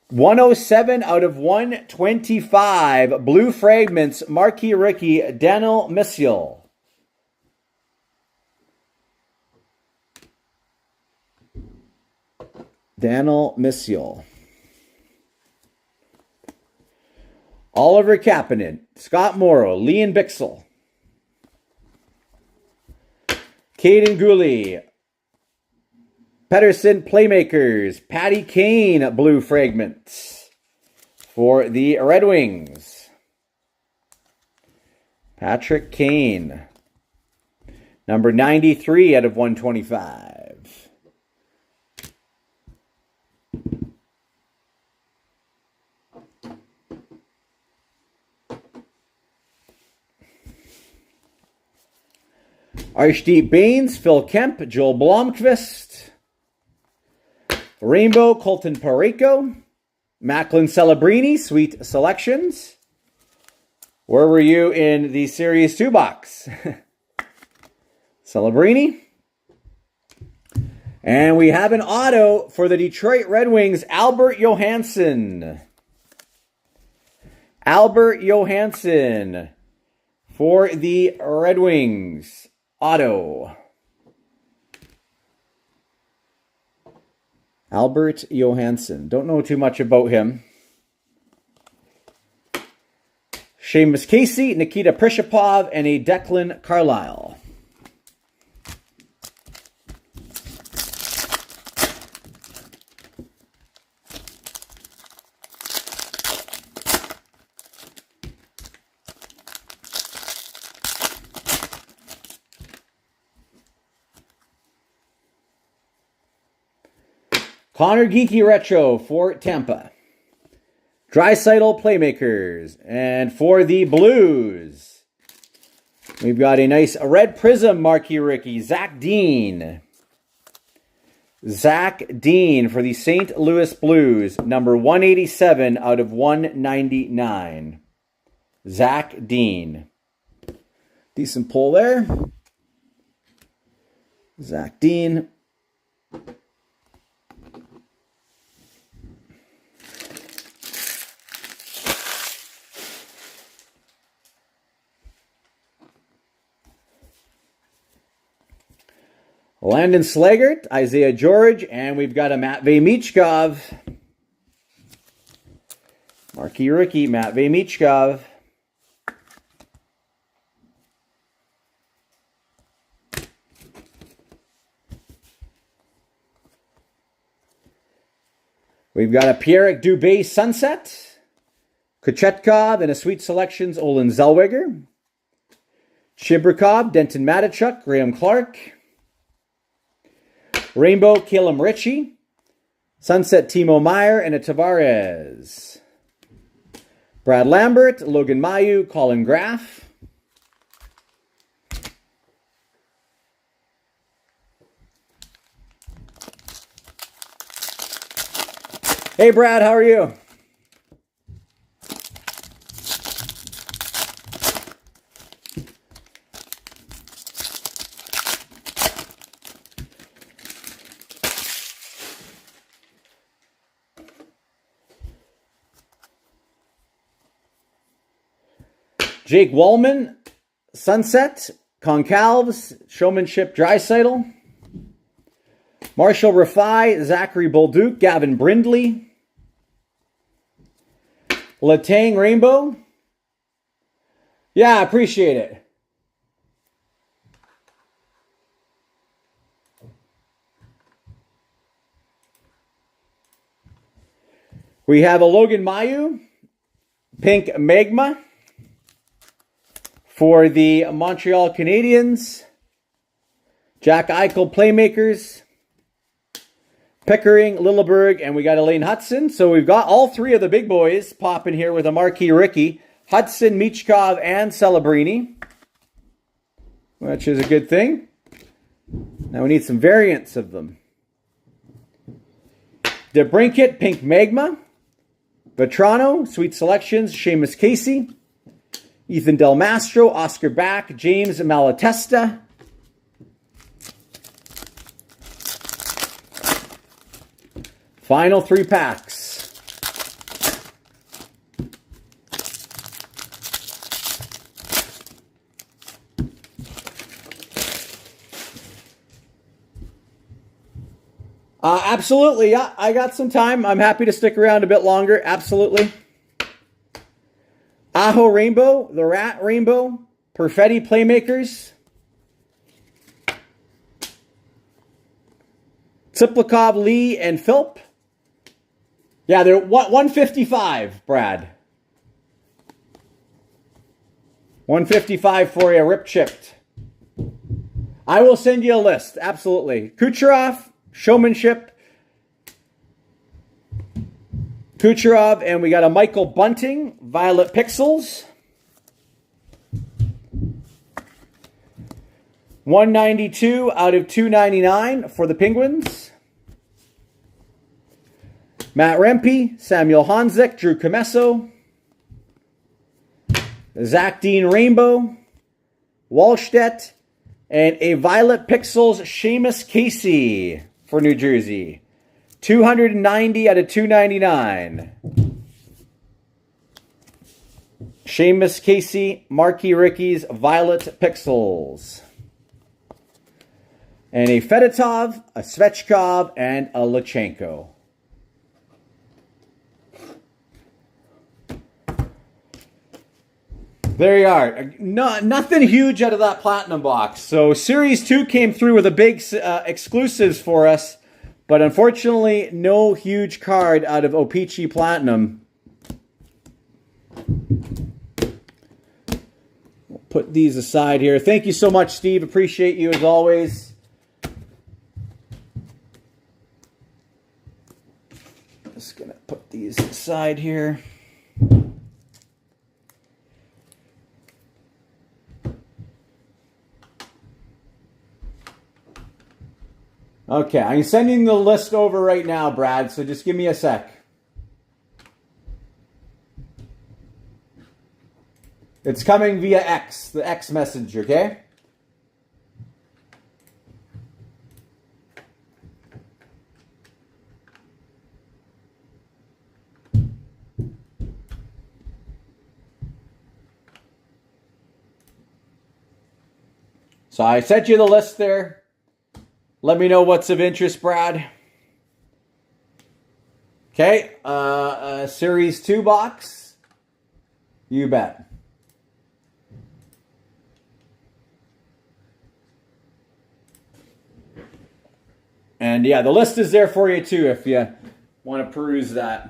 107 out of 125. Blue Fragments, Marquee Ricky, Danil Misyul. Danil Misyul. Oliver Kapanen, Scott Morrow, Liam Bixel, Caden Gooley, Pedersen Playmakers, Patty Kane, Blue Fragments for the Red Wings. Patrick Kane, number 93 out of 125. Archdeep Baines, Phil Kemp, Joel Blomqvist. Rainbow, Colton Parayko. Macklin Celebrini, Sweet Selections. Where were you in the Series 2 box? Celebrini. And we have an auto for the Detroit Red Wings, Albert Johansson. Albert Johansson for the Red Wings. Auto. Albert Johansson. Don't know too much about him. Seamus Casey, Nikita Prishapov, and a Declan Carlisle. Connor Geeky Retro for Tampa. Draisaitl Playmakers. And for the Blues, we've got a nice red prism Marquee Ricky, Zach Dean. Zach Dean for the St. Louis Blues, number 187 out of 199. Zach Dean. Decent pull there. Zach Dean. Landon Slaggert, Isaiah George, and we've got a Matvei Michkov. Marquee Rookie, Matvey Michkov. We've got a Pierre Dubé Sunset, Kochetkov, and a Sweet Selections, Olin Zellweger. Chibrikov, Denton Matachuk, Graham Clark. Rainbow, Calum Ritchie. Sunset, Timo Meyer, and a Tavares. Brad Lambert, Logan Mailloux, Colin Graff. Hey Brad, how are you? Jake Wallman, Sunset, Concalves, Showmanship, Draisaitl. Marshall Rafai, Zachary Bolduc, Gavin Brindley. Letang Rainbow. Yeah, I appreciate it. We have a Logan Mailloux, Pink Magma. For the Montreal Canadiens, Jack Eichel Playmakers, Pickering, Lilleberg, and we got Elaine Hudson. So we've got all three of the big boys popping here with a Marquee Rookie. Hudson, Michkov, and Celebrini, which is a good thing. Now we need some variants of them. DeBrincat, Pink Magma. Vetrano, Sweet Selections, Seamus Casey. Ethan Del Mastro, Oscar Back, James Malatesta. Final 3 packs. Absolutely, yeah. I got some time. I'm happy to stick around a bit longer. Absolutely. Aho Rainbow, the Rat Rainbow, Perfetti Playmakers, Tsiplikov, Lee, and Philp. Yeah, they're 155, Brad. 155 for you, rip chipped. I will send you a list, absolutely. Kucherov, Showmanship, Kucherov, and we got a Michael Bunting, Violet Pixels. 192 out of 299 for the Penguins. Matt Rempe, Samuel Honzek, Drew Comesso. Zach Dean Rainbow, Wallstedt, and a Violet Pixels Seamus Casey for New Jersey. 290 out of 299. Seamus Casey, Marquee Rickies, Violet Pixels. And a Fedotov, a Svechkov, and a Lachenko. There you are. Nothing huge out of that Platinum box. So Series 2 came through with a big exclusives for us. But unfortunately, no huge card out of O-Pee-Chee Platinum. We'll put these aside here. Thank you so much, Steve. Appreciate you as always. Just going to put these aside here. Okay, I'm sending the list over right now, Brad, so just give me a sec. It's coming via X, the X message, okay? So I sent you the list there. Let me know what's of interest, Brad. Okay, Series 2 box. You bet. And yeah, the list is there for you too if you want to peruse that.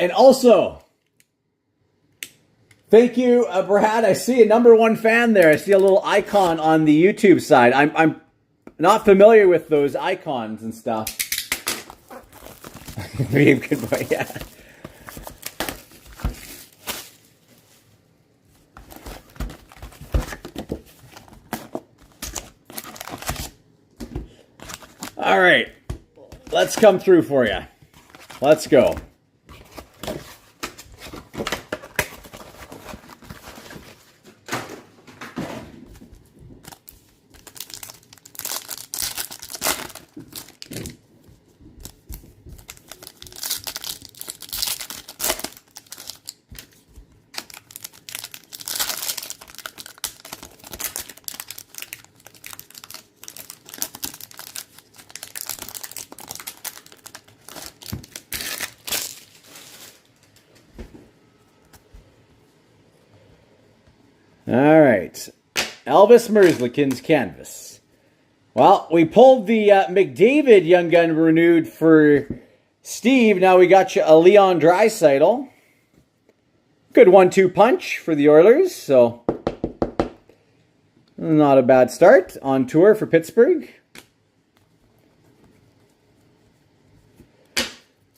And also, thank you, Brad. I see a #1 fan there. I see a little icon on the YouTube side. I'm not familiar with those icons and stuff. Good boy, yeah. All right, let's come through for you. Let's go. All right, Elvis Merzlikins canvas. Well, we pulled the McDavid Young Gun renewed for Steve. Now we got you a Leon Draisaitl. Good 1-2 punch for the Oilers, so not a bad start on tour for Pittsburgh.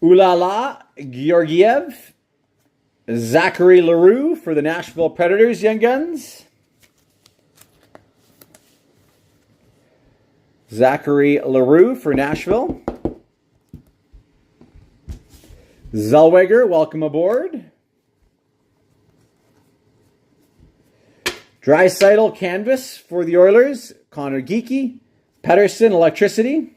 Ulala Georgiev. Zachary Leroux for the Nashville Predators Young Guns. Zachary Leroux for Nashville. Zellweger, welcome aboard. Draisaitl canvas for the Oilers. Connor Geekie. Pettersson electricity.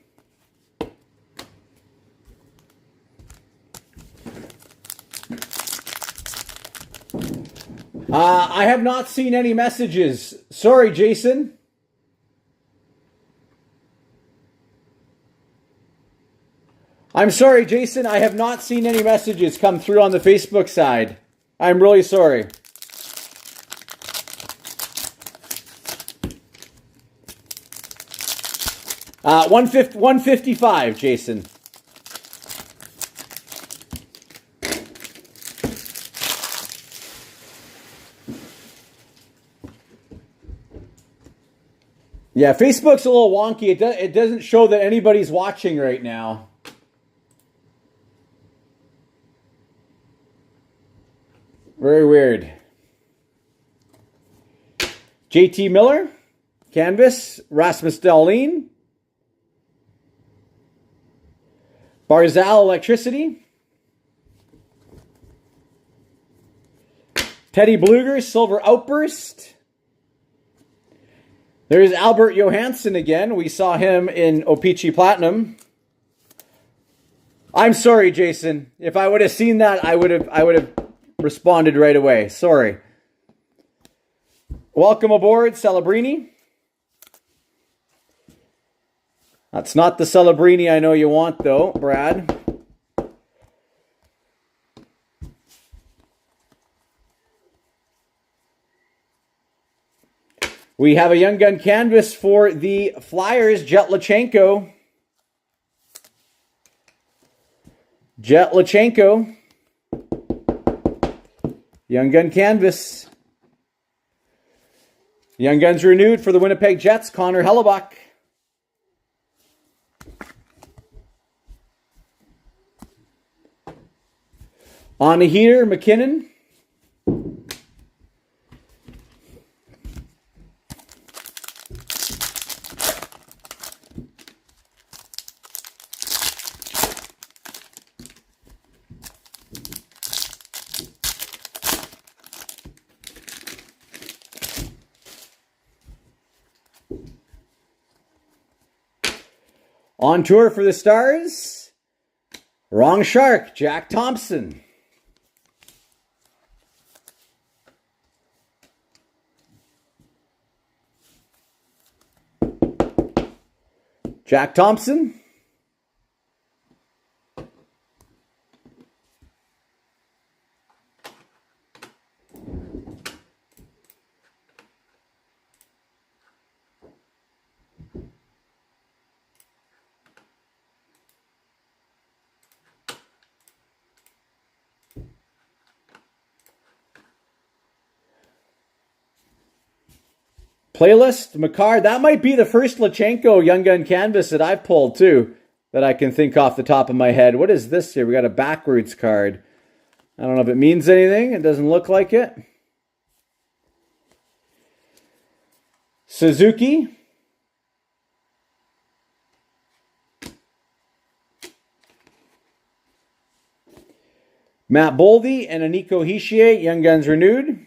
I have not seen any messages. Sorry, Jason. I'm sorry, Jason. I have not seen any messages come through on the Facebook side. I'm really sorry. Uh, 155, Jason. Yeah, Facebook's a little wonky. It doesn't show that anybody's watching right now. Very weird. JT Miller, canvas. Rasmus Dahlin. Barzal electricity. Teddy Bluger, silver outburst. There's Albert Johansson again. We saw him in O-Pee-Chee Platinum. I'm sorry, Jason. If I would have seen that, I would have responded right away. Sorry. Welcome aboard, Celebrini. That's not the Celebrini I know you want, though, Brad. We have a Young Gun canvas for the Flyers, Jet Lachenko. Jet Lachenko. Young Gun canvas. Young Guns renewed for the Winnipeg Jets, Connor Hellebuck. On the heater, McKinnon. On tour for the Stars. Wrong Shark, Jack Thompson. Jack Thompson. Playlist, McCarr. That might be the first Lachenko Young Gun canvas that I've pulled too, that I can think off the top of my head. What is this here? We got a backwards card. I don't know if it means anything. It doesn't look like it. Suzuki. Matt Boldy and Aniko Hischier, Young Guns renewed.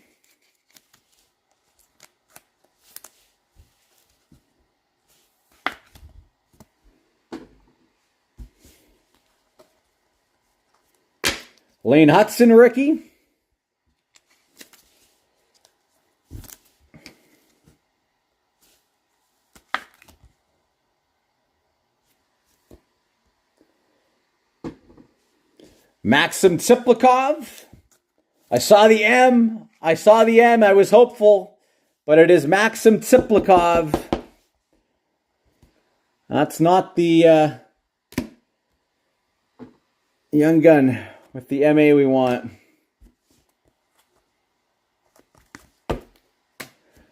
Lane Hudson, rookie. Maxim Tsiplikov. I saw the M. I was hopeful, but it is Maxim Tsiplikov. That's not the Young Gun with the MA we want.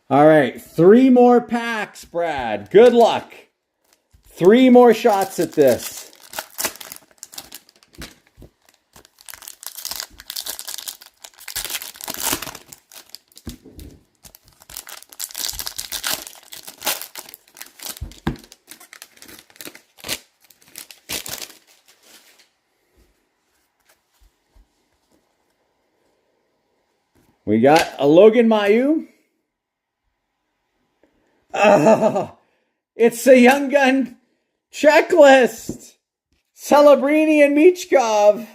All right, 3 more packs, Brad. Good luck. 3 more shots at this. We got a Logan Mailloux. It's a Young Gun checklist. Celebrini and Michkov.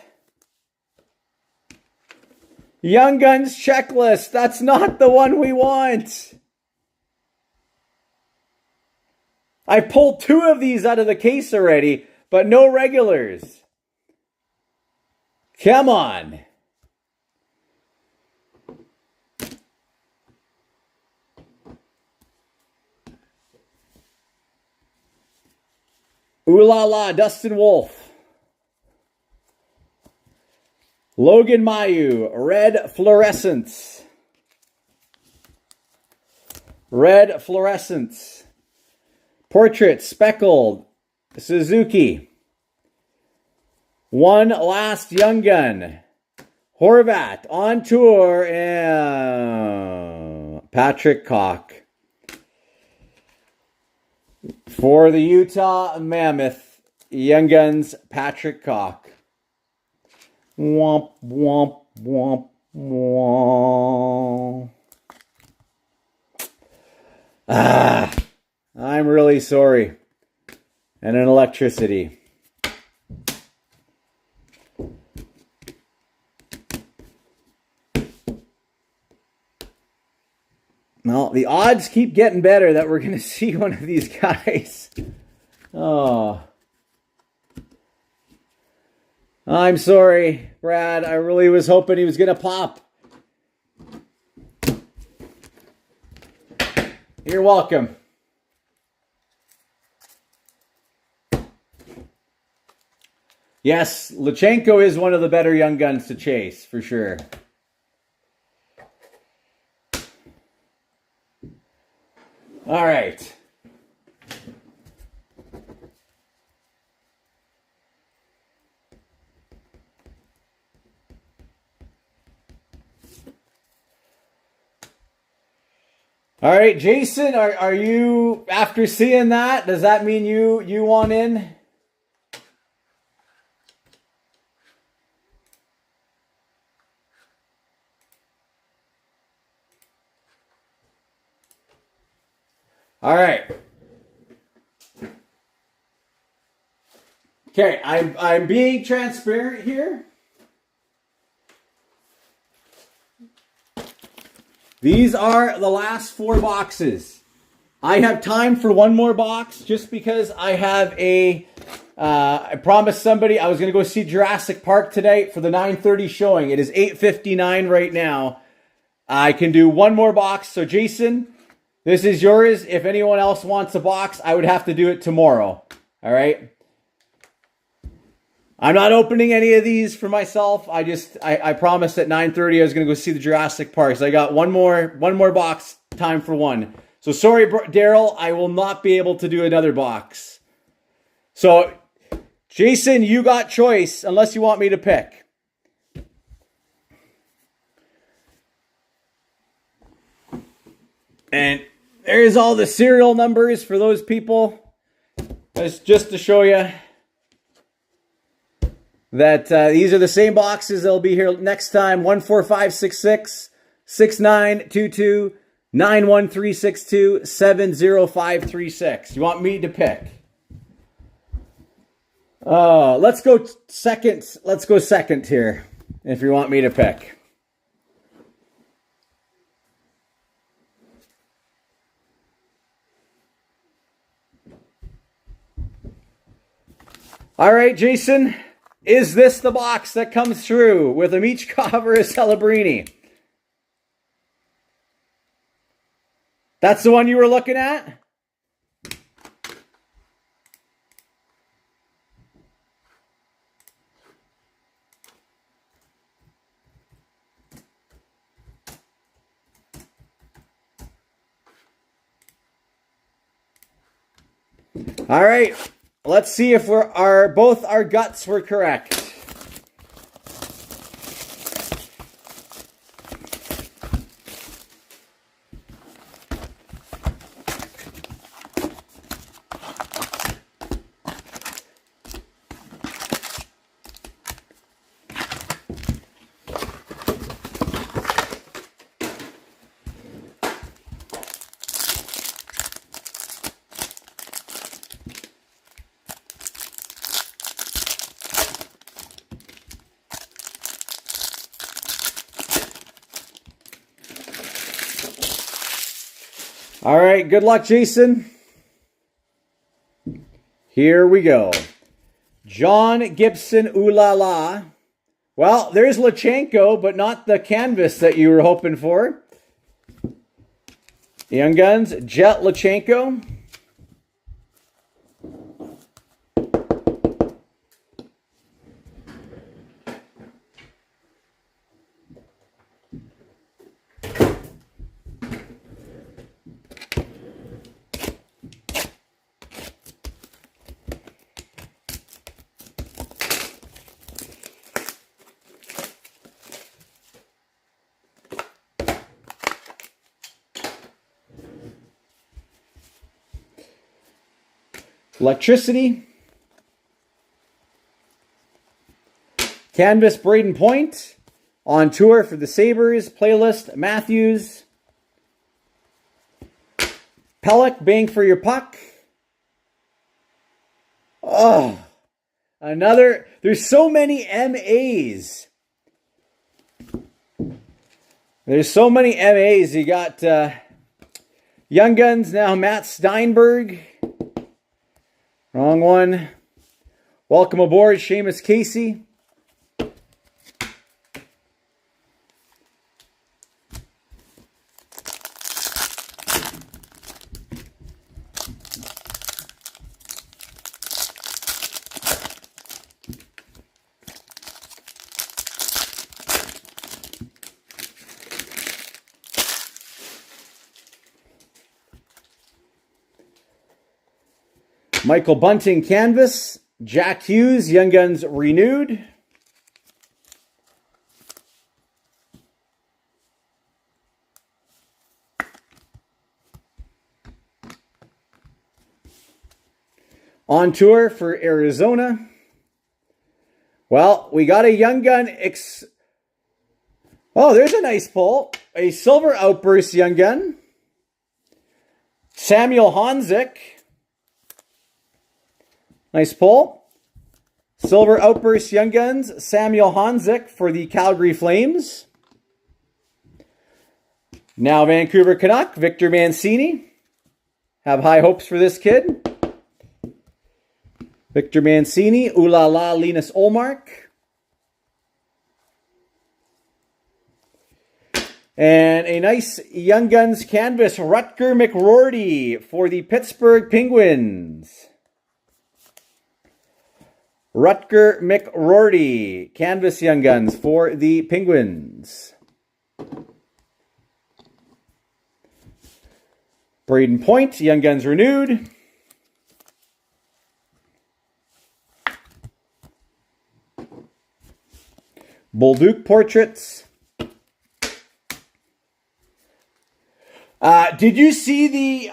Young Guns checklist. That's not the one we want. I pulled 2 of these out of the case already, but no regulars. Come on. Ooh la la, Dustin Wolf. Logan Mailloux, red fluorescence. Red fluorescence. Portrait, speckled, Suzuki. One last Young Gun. Horvat, on tour, and Patrick Koch. For the Utah Mammoth, Young Guns, Patrick Koch. Womp, womp, womp, womp. I'm really sorry. And an electricity. Well, the odds keep getting better that we're going to see one of these guys. Oh. I'm sorry, Brad. I really was hoping he was going to pop. You're welcome. Yes, Lachenko is one of the better Young Guns to chase, for sure. All right. All right, Jason, are you, after seeing that, does that mean you want in? All right. Okay, I'm being transparent here. These are the last 4 boxes. I have time for one more box just because I have I promised somebody I was going to go see Jurassic Park today for the 9:30 showing. It is 8:59 right now. I can do one more box. So Jason, this is yours. If anyone else wants a box, I would have to do it tomorrow. All right. I'm not opening any of these for myself. I promised at 9:30 I was going to go see the Jurassic Park. So I got one more box, time for one. So sorry, Daryl, I will not be able to do another box. So, Jason, you got choice unless you want me to pick. And there's all the serial numbers for those people. That's just to show you that these are the same boxes. They'll be here next time. 14566 6922 91362 70536. You want me to pick? Let's go second. Let's go second here if you want me to pick. All right, Jason. Is this the box that comes through with a Michkov or a Celebrini? That's the one you were looking at? All right. Let's see if both our guts were correct. All right, good luck, Jason. Here we go. John Gibson, ooh la la. Well, there's Lachenko, but not the canvas that you were hoping for. Young Guns, Jet Lachenko. Electricity. Canvas, Braden Point. On tour for the Sabres. Playlist, Matthews. Pelech, Bang for Your Puck. Oh, another. There's so many MAs. There's so many MAs. You got Young Guns now, Matt Steinberg. Wrong one. Welcome aboard, Seamus Casey. Michael Bunting, Canvas. Jack Hughes, Young Guns, renewed. On tour for Arizona. Well, we got a Young Gun. Oh, there's a nice pull. A Silver Outburst Young Gun. Samuel Honzik. Nice pull. Silver Outburst Young Guns. Samuel Honzik for the Calgary Flames. Now Vancouver Canuck. Victor Mancini. Have high hopes for this kid. Victor Mancini. Ooh la la, Linus Ullmark. And a nice Young Guns canvas, Rutger McRoarty for the Pittsburgh Penguins. Rutger McRoarty, canvas Young Guns for the Penguins. Braden Point, Young Guns renewed. Bolduc portraits. Did you see the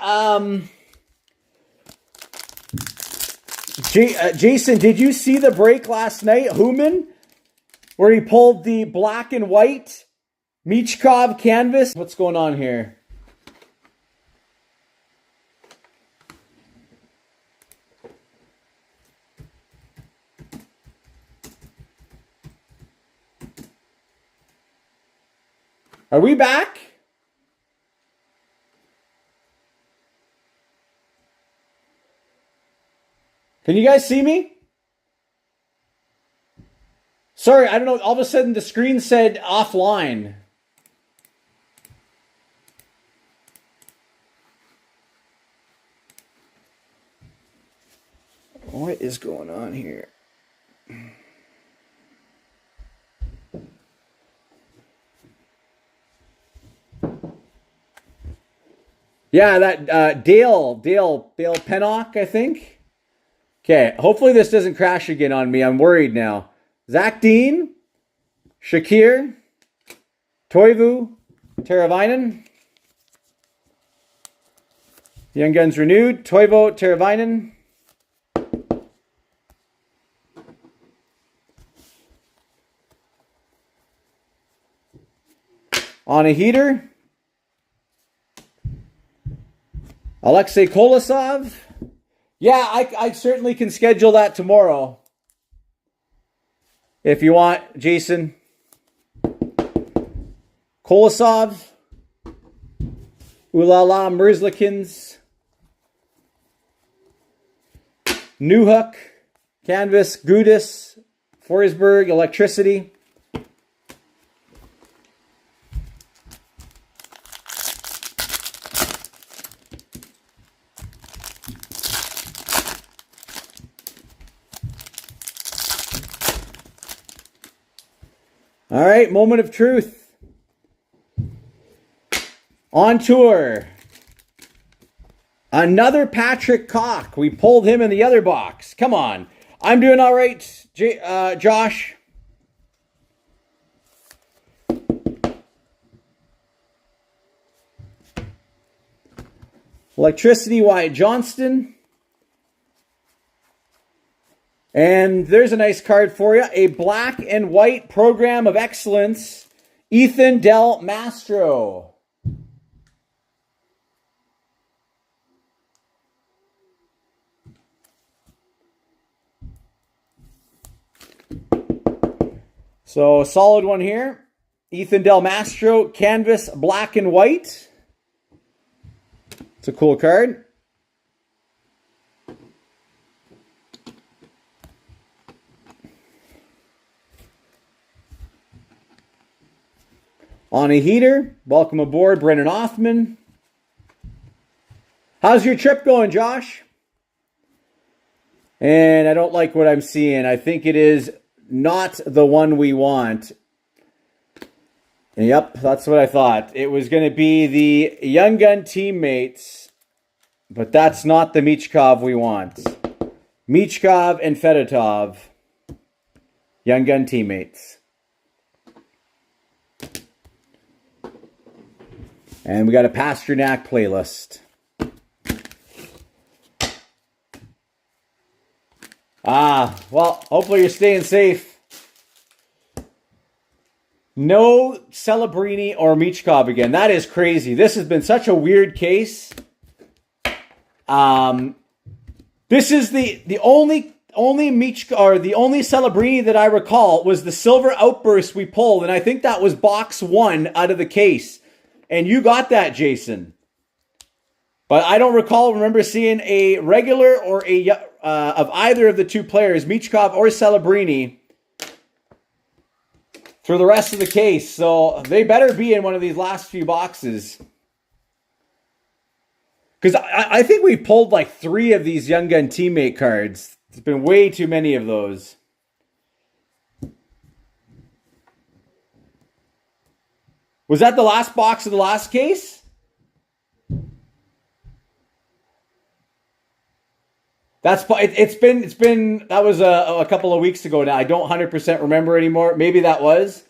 Jason? Did you see the break last night, Human, where he pulled the black and white Michkov canvas? What's going on here? Are we back? Can you guys see me? Sorry, I don't know. All of a sudden the screen said offline. What is going on here? Yeah, that Dale Pennock, I think. Okay, hopefully this doesn't crash again on me. I'm worried now. Zach Dean, Shakir, Toivu, Teravainen. Young Guns renewed. Toivo, Teravainen. On a heater. Alexei Kolosov. Yeah, I certainly can schedule that tomorrow. If you want, Jason. Kolosov. Ulala Merzlikins. Newhook. Canvas. Gudis. Forsberg. Electricity. All right, moment of truth. On tour. Another Patrick Cock. We pulled him in the other box. Come on. I'm doing all right, Josh. Electricity, Wyatt Johnston. And there's a nice card for you. A black and white program of excellence. Ethan Del Mastro. So, a solid one here. Ethan Del Mastro, canvas, black and white. It's a cool card. On a heater, welcome aboard, Brennan Othman. How's your trip going, Josh? And I don't like what I'm seeing. I think it is not the one we want. Yep, that's what I thought. It was going to be the Young Gun teammates, but that's not the Michkov we want. Michkov and Fedotov, Young Gun teammates. And we got a Pasternak playlist. Well, hopefully you're staying safe. No Celebrini or Michkov again. That is crazy. This has been such a weird case. This is the only the only Celebrini that I recall was the silver outburst we pulled, and I think that was box 1 out of the case. And you got that, Jason. But I don't remember seeing a regular or a of either of the two players, Michkov or Celebrini, for the rest of the case. So they better be in one of these last few boxes. Because I think we pulled like 3 of these Young Gun teammate cards. There's been way too many of those. Was that the last box of the last case? It's been that was a couple of weeks ago now. I don't 100% remember anymore. Maybe that was.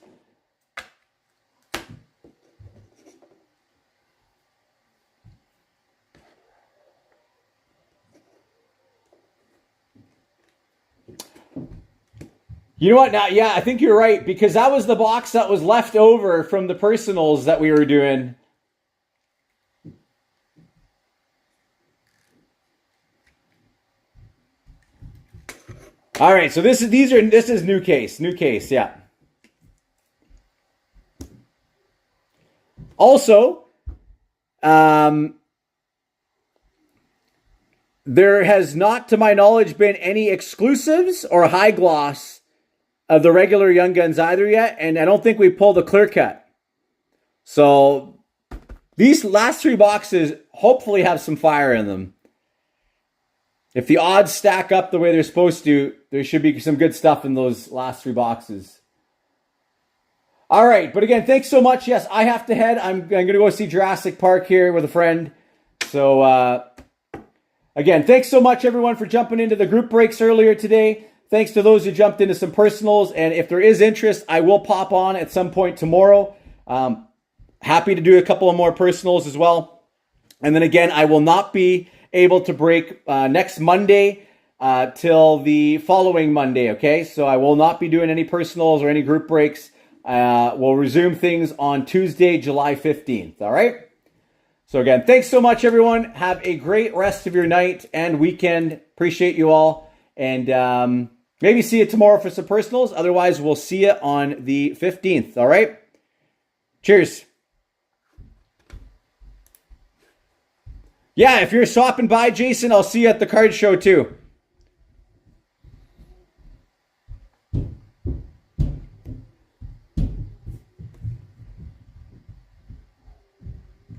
You know what? Now, yeah, I think you're right, because that was the box that was left over from the personals that we were doing. All right, so this is new case, yeah. Also, there has not, to my knowledge, been any exclusives or high gloss of the regular Young Guns either yet, and I don't think we pulled a clear cut. So these last 3 boxes hopefully have some fire in them. If the odds stack up the way they're supposed to, there should be some good stuff in those last 3 boxes. All right, but again, thanks so much. Yes, I have to head. I'm going to go see Jurassic Park here with a friend. So again, thanks so much, everyone, for jumping into the group breaks earlier today. Thanks to those who jumped into some personals. And if there is interest, I will pop on at some point tomorrow. Happy to do a couple of more personals as well. And then again, I will not be able to break next Monday till the following Monday, okay? So I will not be doing any personals or any group breaks. We'll resume things on Tuesday, July 15th, all right? So again, thanks so much, everyone. Have a great rest of your night and weekend. Appreciate you all. And maybe see you tomorrow for some personals. Otherwise, we'll see you on the 15th, all right? Cheers. Yeah, if you're stopping by, Jason, I'll see you at the card show too.